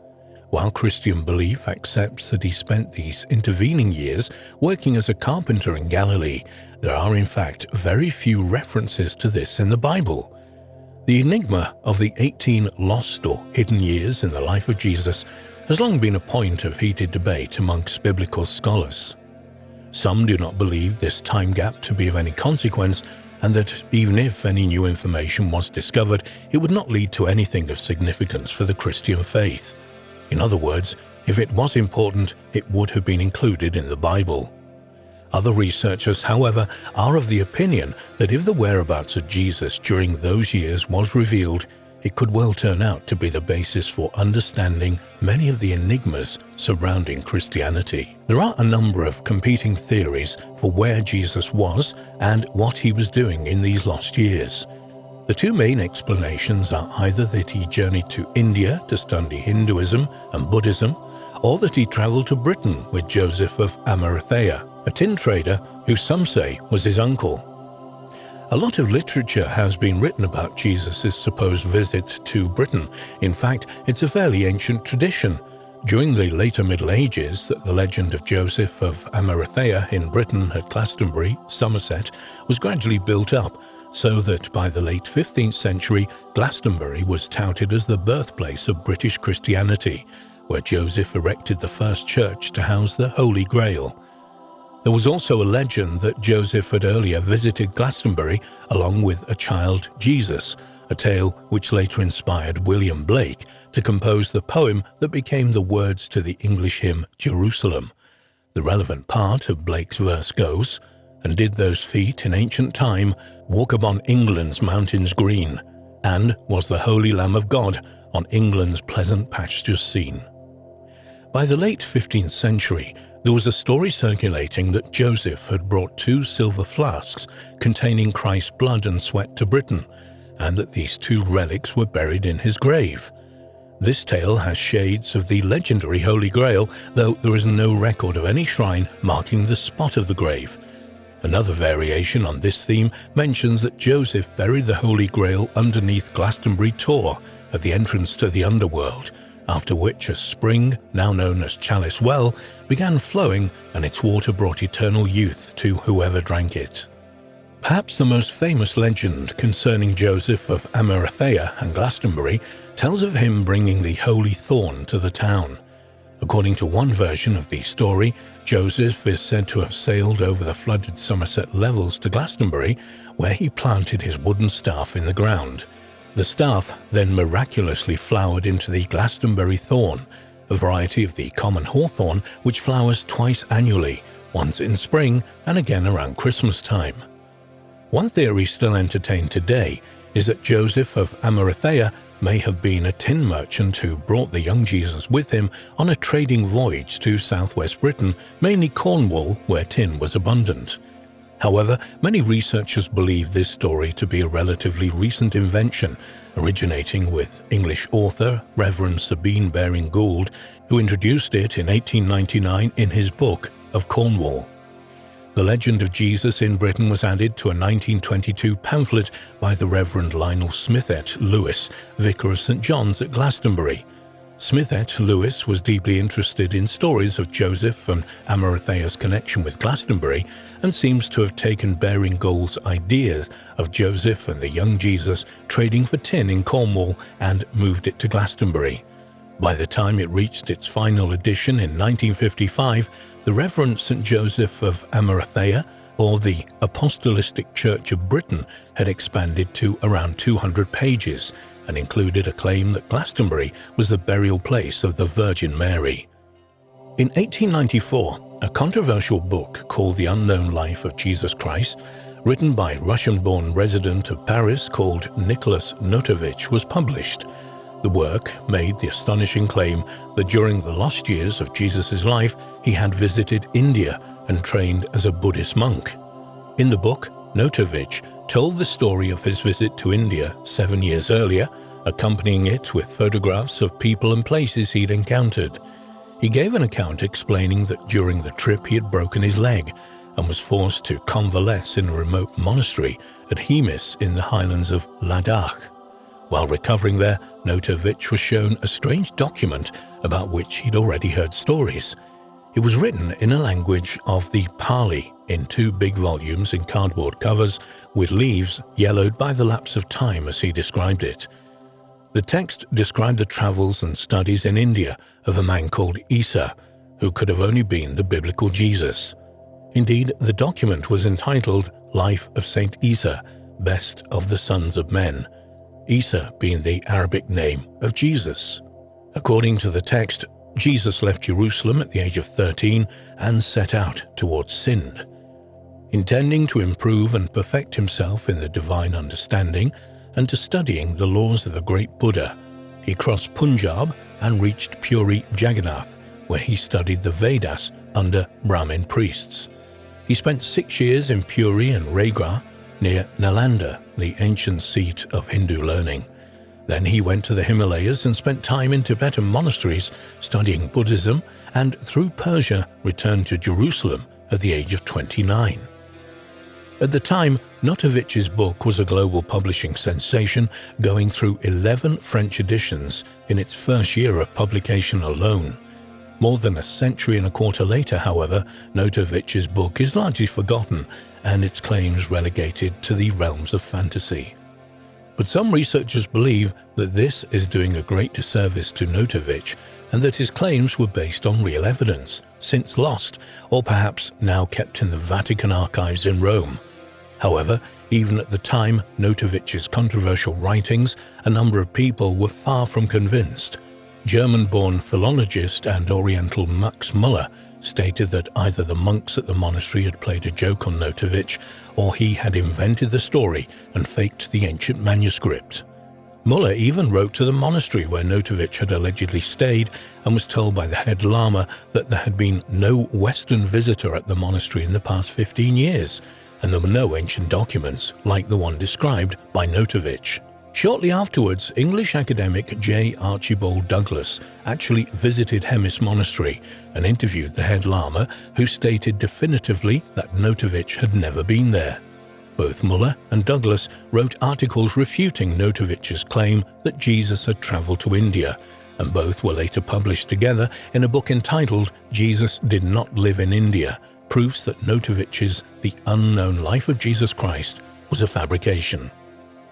While Christian belief accepts that he spent these intervening years working as a carpenter in Galilee, there are in fact very few references to this in the Bible. The enigma of the 18 lost or hidden years in the life of Jesus has long been a point of heated debate amongst biblical scholars. Some do not believe this time gap to be of any consequence, and that even if any new information was discovered, it would not lead to anything of significance for the Christian faith. In other words, if it was important, it would have been included in the Bible. Other researchers, however, are of the opinion that if the whereabouts of Jesus during those years was revealed, it could well turn out to be the basis for understanding many of the enigmas surrounding Christianity. There are a number of competing theories for where Jesus was and what he was doing in these lost years. The two main explanations are either that he journeyed to India to study Hinduism and Buddhism, or that he traveled to Britain with Joseph of Arimathea, a tin trader who some say was his uncle. A lot of literature has been written about Jesus' supposed visit to Britain. In fact, it's a fairly ancient tradition. During the later Middle Ages, the legend of Joseph of Arimathea in Britain at Glastonbury, Somerset, was gradually built up, so that by the late 15th century, Glastonbury was touted as the birthplace of British Christianity, where Joseph erected the first church to house the Holy Grail. There was also a legend that Joseph had earlier visited Glastonbury along with a child Jesus, a tale which later inspired William Blake to compose the poem that became the words to the English hymn Jerusalem. The relevant part of Blake's verse goes, "And did those feet in ancient time walk upon England's mountains green, and was the Holy Lamb of God on England's pleasant pastures seen." By the late 15th century, there was a story circulating that Joseph had brought 2 silver flasks containing Christ's blood and sweat to Britain, and that these 2 relics were buried in his grave. This tale has shades of the legendary Holy Grail, though there is no record of any shrine marking the spot of the grave. Another variation on this theme mentions that Joseph buried the Holy Grail underneath Glastonbury Tor at the entrance to the underworld, after which a spring, now known as Chalice Well, began flowing and its water brought eternal youth to whoever drank it. Perhaps the most famous legend concerning Joseph of Arimathea and Glastonbury tells of him bringing the holy thorn to the town. According to one version of the story, Joseph is said to have sailed over the flooded Somerset levels to Glastonbury, where he planted his wooden staff in the ground. The staff then miraculously flowered into the Glastonbury thorn, a variety of the common hawthorn which flowers twice annually, once in spring and again around Christmas time. One theory still entertained today is that Joseph of Arimathea may have been a tin merchant who brought the young Jesus with him on a trading voyage to southwest Britain, mainly Cornwall, where tin was abundant. However, many researchers believe this story to be a relatively recent invention, originating with English author Reverend Sabine Baring-Gould, who introduced it in 1899 in his book of Cornwall. The legend of Jesus in Britain was added to a 1922 pamphlet by the Reverend Lionel Smithett Lewis, Vicar of St. John's at Glastonbury. Smithett Lewis was deeply interested in stories of Joseph and Arimathea's connection with Glastonbury and seems to have taken Baring Gould's ideas of Joseph and the young Jesus trading for tin in Cornwall and moved it to Glastonbury. By the time it reached its final edition in 1955, the Reverend St. Joseph of Arimathea, or the Apostolistic Church of Britain, had expanded to around 200 pages and included a claim that Glastonbury was the burial place of the Virgin Mary. In 1894, a controversial book called The Unknown Life of Jesus Christ, written by a Russian-born resident of Paris called Nicholas Notovich, was published. The work made the astonishing claim that during the lost years of Jesus' life, he had visited India and trained as a Buddhist monk. In the book, Notovich told the story of his visit to India 7 years earlier, accompanying it with photographs of people and places he'd encountered. He gave an account explaining that during the trip he had broken his leg and was forced to convalesce in a remote monastery at Hemis in the highlands of Ladakh. While recovering there, Notovich was shown a strange document about which he'd already heard stories. It was written in a language of the Pali in 2 big volumes in cardboard covers with leaves yellowed by the lapse of time, as he described it. The text described the travels and studies in India of a man called Issa, who could have only been the biblical Jesus. Indeed, the document was entitled Life of Saint Issa, Best of the Sons of Men, Issa being the Arabic name of Jesus. According to the text, Jesus left Jerusalem at the age of 13 and set out towards Sind. Intending to improve and perfect himself in the divine understanding and to studying the laws of the great Buddha, he crossed Punjab and reached Puri Jagannath, where he studied the Vedas under Brahmin priests. He spent 6 years in Puri and Regra, near Nalanda, the ancient seat of Hindu learning. Then he went to the Himalayas and spent time in Tibetan monasteries studying Buddhism, and through Persia returned to Jerusalem at the age of 29. At the time, Notovich's book was a global publishing sensation, going through 11 French editions in its first year of publication alone. More than a century and a quarter later, however, Notovich's book is largely forgotten and its claims relegated to the realms of fantasy. But some researchers believe that this is doing a great disservice to Notovich and that his claims were based on real evidence, since lost, or perhaps now kept in the Vatican archives in Rome. However, even at the time Notovich's controversial writings, a number of people were far from convinced. German-born philologist and Oriental Max Muller stated that either the monks at the monastery had played a joke on Notovich, or he had invented the story and faked the ancient manuscript. Muller even wrote to the monastery where Notovich had allegedly stayed and was told by the head lama that there had been no Western visitor at the monastery in the past 15 years, and there were no ancient documents like the one described by Notovich. Shortly afterwards, English academic J. Archibald Douglas actually visited Hemis Monastery and interviewed the head lama, who stated definitively that Notovich had never been there. Both Muller and Douglas wrote articles refuting Notovich's claim that Jesus had traveled to India, and both were later published together in a book entitled Jesus Did Not Live in India, Proofs that Notovich's The Unknown Life of Jesus Christ was a fabrication.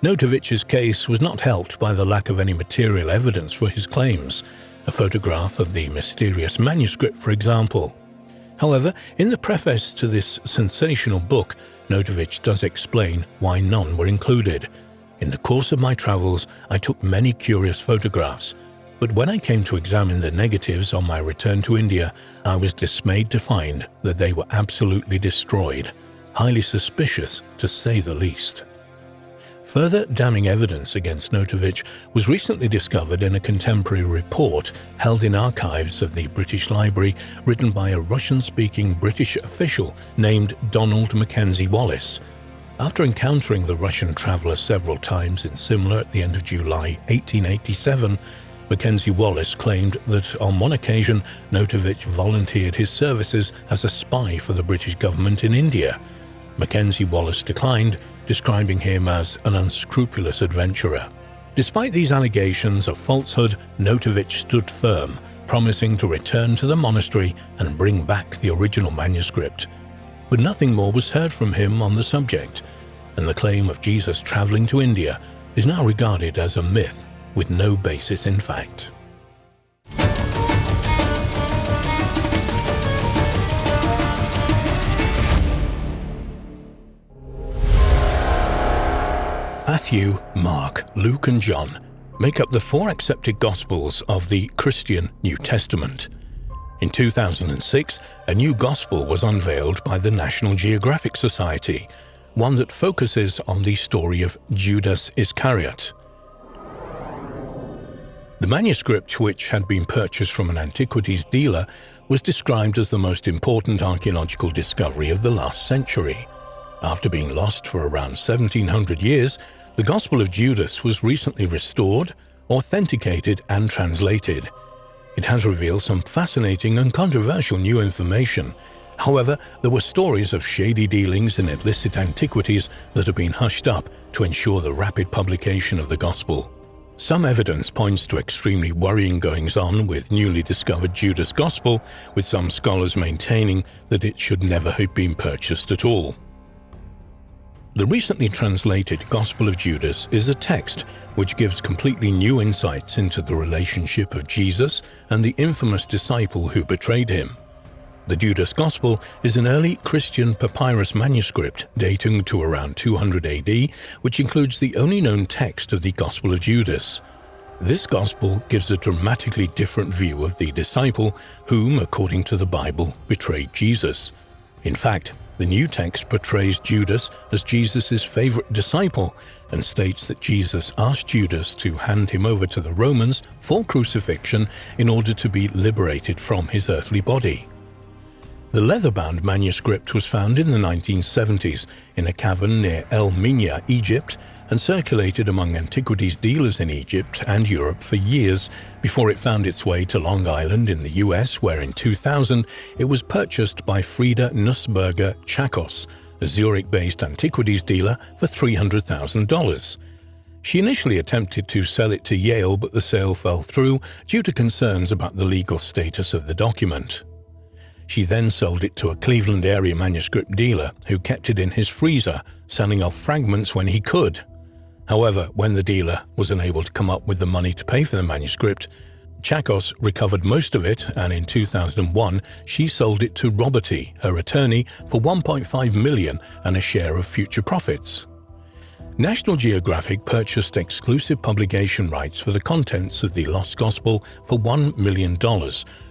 Notovich's case was not helped by the lack of any material evidence for his claims, a photograph of the mysterious manuscript, for example. However, in the preface to this sensational book, Notovich does explain why none were included. In the course of my travels, I took many curious photographs, but when I came to examine the negatives on my return to India, I was dismayed to find that they were absolutely destroyed, highly suspicious to say the least. Further damning evidence against Notovich was recently discovered in a contemporary report held in archives of the British Library, written by a Russian-speaking British official named Donald Mackenzie Wallace. After encountering the Russian traveller several times in Simla at the end of July 1887, Mackenzie Wallace claimed that on one occasion Notovich volunteered his services as a spy for the British government in India. Mackenzie Wallace declined, describing him as an unscrupulous adventurer. Despite these allegations of falsehood, Notovich stood firm, promising to return to the monastery and bring back the original manuscript. But nothing more was heard from him on the subject, and the claim of Jesus traveling to India is now regarded as a myth with no basis in fact. Matthew, Mark, Luke and John make up the four accepted Gospels of the Christian New Testament. In 2006, a new Gospel was unveiled by the National Geographic Society, one that focuses on the story of Judas Iscariot. The manuscript, which had been purchased from an Antiquities dealer, was described as the most important archaeological discovery of the last century. After being lost for around 1700 years, the Gospel of Judas was recently restored, authenticated and translated. It has revealed some fascinating and controversial new information. However, there were stories of shady dealings in illicit antiquities that have been hushed up to ensure the rapid publication of the Gospel. Some evidence points to extremely worrying goings-on with newly discovered Judas Gospel, with some scholars maintaining that it should never have been purchased at all. The recently translated Gospel of Judas is a text which gives completely new insights into the relationship of Jesus and the infamous disciple who betrayed him. The Judas Gospel is an early Christian papyrus manuscript dating to around 200 AD, which includes the only known text of the Gospel of Judas. This Gospel gives a dramatically different view of the disciple whom, according to the Bible, betrayed Jesus. In fact, the new text portrays Judas as Jesus' favorite disciple and states that Jesus asked Judas to hand him over to the Romans for crucifixion in order to be liberated from his earthly body. The leather-bound manuscript was found in the 1970s in a cavern near El Minya, Egypt, and circulated among antiquities dealers in Egypt and Europe for years before it found its way to Long Island in the US, where in 2000 it was purchased by Frieda Nussberger Chakos, a Zurich-based antiquities dealer, for $300,000. She initially attempted to sell it to Yale, but the sale fell through due to concerns about the legal status of the document. She then sold it to a Cleveland area manuscript dealer who kept it in his freezer, selling off fragments when he could. However, when the dealer was unable to come up with the money to pay for the manuscript, Chakos recovered most of it, and in 2001 she sold it to Roberty, her attorney, for $1.5 million and a share of future profits. National Geographic purchased exclusive publication rights for the contents of the Lost Gospel for $1 million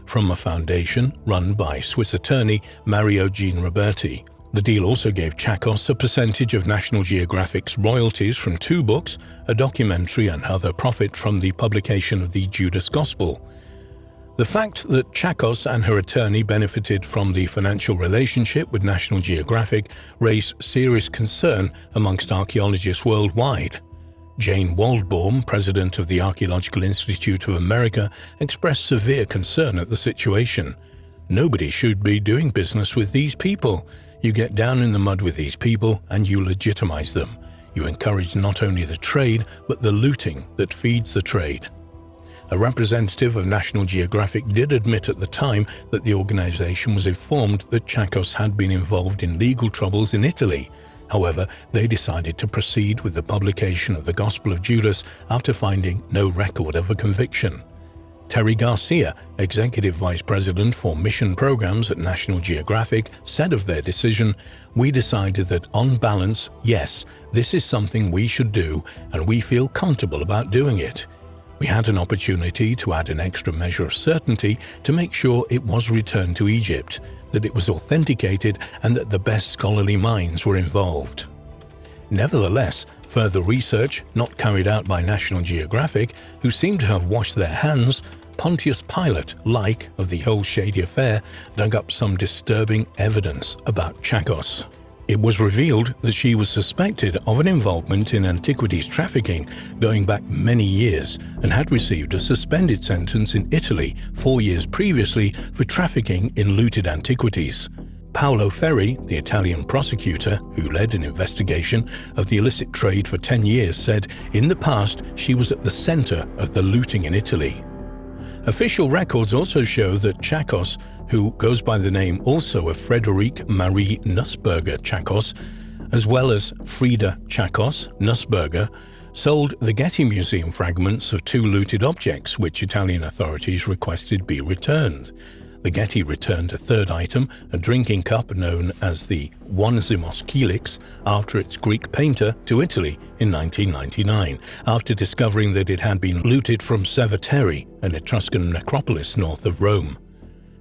from a foundation run by Swiss attorney Mario Jean Roberti. The deal also gave Chakos a percentage of National Geographic's royalties from 2 books, a documentary and other profit from the publication of the Judas Gospel. The fact that Chakos and her attorney benefited from the financial relationship with National Geographic raised serious concern amongst archaeologists worldwide. Jane Waldbaum, president of the Archaeological Institute of America, expressed severe concern at the situation. "Nobody should be doing business with these people. You get down in the mud with these people and you legitimize them. You encourage not only the trade, but the looting that feeds the trade." A representative of National Geographic did admit at the time that the organization was informed that Chakos had been involved in legal troubles in Italy. However, they decided to proceed with the publication of the Gospel of Judas after finding no record of a conviction. Terry Garcia, Executive Vice President for Mission Programs at National Geographic, said of their decision, "We decided that on balance, yes, this is something we should do, and we feel comfortable about doing it. We had an opportunity to add an extra measure of certainty to make sure it was returned to Egypt, that it was authenticated, and that the best scholarly minds were involved." Nevertheless, further research, not carried out by National Geographic, who seem to have washed their hands, Pontius Pilate, of the whole shady affair, dug up some disturbing evidence about Chakos. It was revealed that she was suspected of an involvement in Antiquities trafficking going back many years and had received a suspended sentence in Italy 4 years previously for trafficking in looted antiquities. Paolo Ferri, the Italian prosecutor who led an investigation of the illicit trade for 10 years, said in the past she was at the center of the looting in Italy. Official records also show that Chakos, who goes by the name also of Frederic Marie Nussberger Chakos, as well as Frieda Chakos Nussberger, sold the Getty Museum fragments of 2 looted objects which Italian authorities requested be returned. The Getty returned a third item, a drinking cup known as the Onezimos Helix, after its Greek painter, to Italy in 1999, after discovering that it had been looted from Cerveteri, an Etruscan necropolis north of Rome.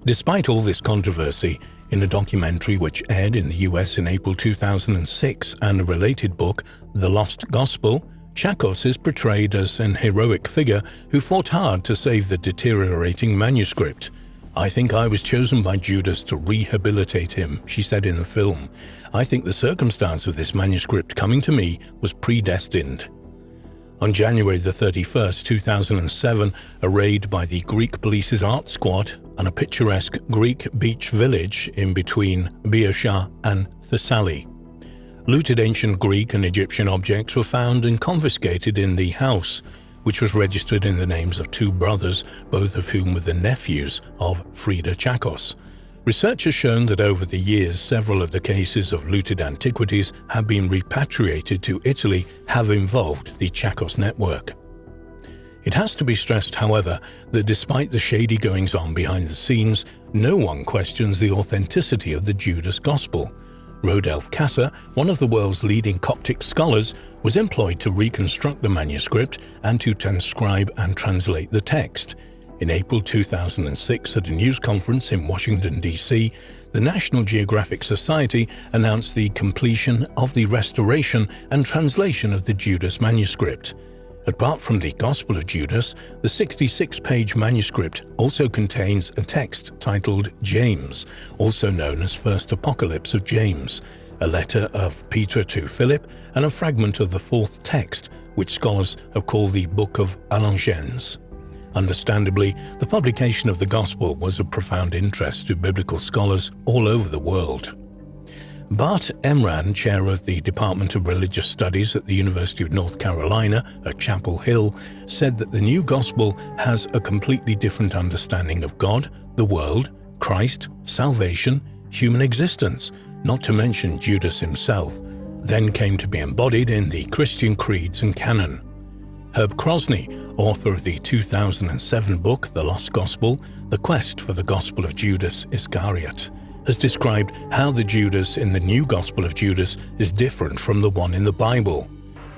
Despite all this controversy, in a documentary which aired in the US in April 2006 and a related book, The Lost Gospel, Chakos is portrayed as an heroic figure who fought hard to save the deteriorating manuscript. "I think I was chosen by Judas to rehabilitate him," she said in the film. "I think the circumstance of this manuscript coming to me was predestined." On January 31st, 2007, a raid by the Greek police's art squad on a picturesque Greek beach village in between Boeotia and Thessaly. Looted ancient Greek and Egyptian objects were found and confiscated in the house, which was registered in the names of 2 brothers, both of whom were the nephews of Frieda Chakos. Research has shown that over the years, several of the cases of looted antiquities have been repatriated to Italy have involved the Chakos network. It has to be stressed, however, that despite the shady goings-on behind the scenes, no one questions the authenticity of the Judas Gospel. Rodelf Kassa, one of the world's leading Coptic scholars, was employed to reconstruct the manuscript and to transcribe and translate the text. In April 2006, at a news conference in Washington, D.C., the National Geographic Society announced the completion of the restoration and translation of the Judas manuscript. Apart from the Gospel of Judas, the 66-page manuscript also contains a text titled James, also known as First Apocalypse of James, a letter of Peter to Philip, and a fragment of the 4th text, which scholars have called the Book of Alongens. Understandably, the publication of the Gospel was of profound interest to biblical scholars all over the world. Bart Emran, chair of the Department of Religious Studies at the University of North Carolina at Chapel Hill, said that the new Gospel has a completely different understanding of God, the world, Christ, salvation, human existence, not to mention Judas himself, then came to be embodied in the Christian creeds and canon. Herb Crosney, author of the 2007 book The Lost Gospel, The Quest for the Gospel of Judas Iscariot, has described how the Judas in the new Gospel of Judas is different from the one in the Bible.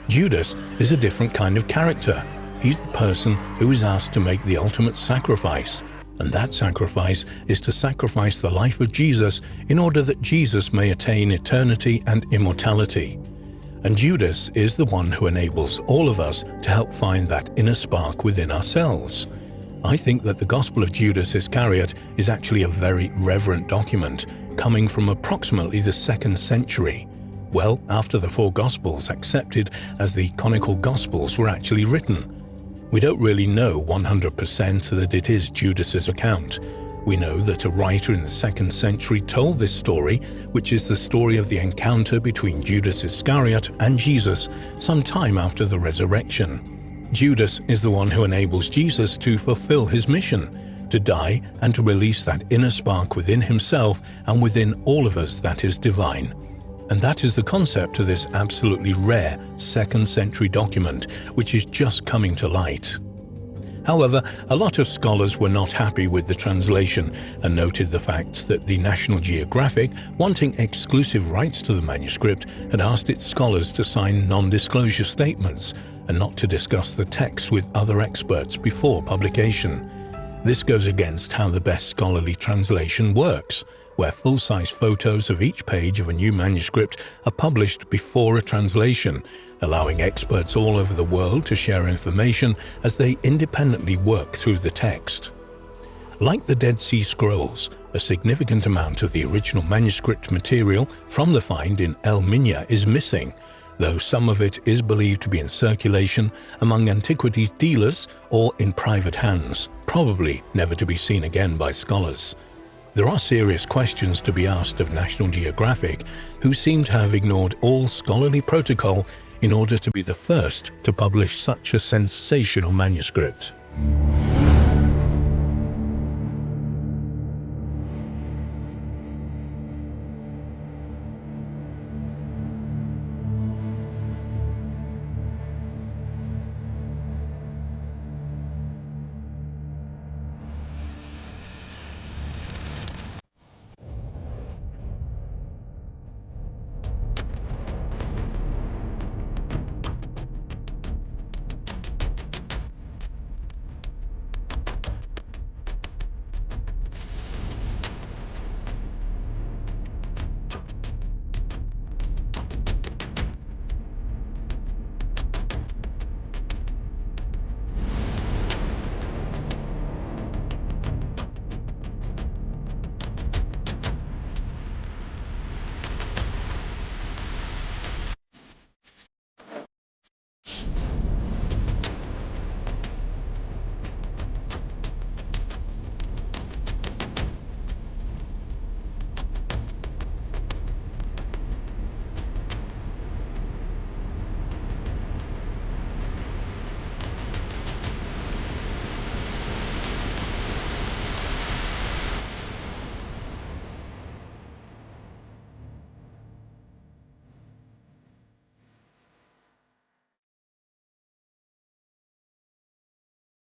Judas is a different kind of character. He's the person who is asked to make the ultimate sacrifice, and that sacrifice is to sacrifice the life of Jesus in order that Jesus may attain eternity and immortality. And Judas is the one who enables all of us to help find that inner spark within ourselves. I think that the Gospel of Judas Iscariot is actually a very reverent document, coming from approximately the 2nd century, well after the 4 Gospels accepted as the canonical Gospels were actually written. We don't really know 100% that it is Judas's account. We know that a writer in the 2nd century told this story, which is the story of the encounter between Judas Iscariot and Jesus some time after the resurrection. Judas is the one who enables Jesus to fulfill his mission, to die and to release that inner spark within himself and within all of us that is divine. And that is the concept of this absolutely rare 2nd century document, which is just coming to light. However, a lot of scholars were not happy with the translation and noted the fact that the National Geographic, wanting exclusive rights to the manuscript, had asked its scholars to sign non-disclosure statements and not to discuss the text with other experts before publication. This goes against how the best scholarly translation works, where full-size photos of each page of a new manuscript are published before a translation, allowing experts all over the world to share information as they independently work through the text. Like the Dead Sea Scrolls, a significant amount of the original manuscript material from the find in El Minya is missing, though some of it is believed to be in circulation among antiquities dealers or in private hands, probably never to be seen again by scholars. There are serious questions to be asked of National Geographic, who seem to have ignored all scholarly protocol in order to be the first to publish such a sensational manuscript.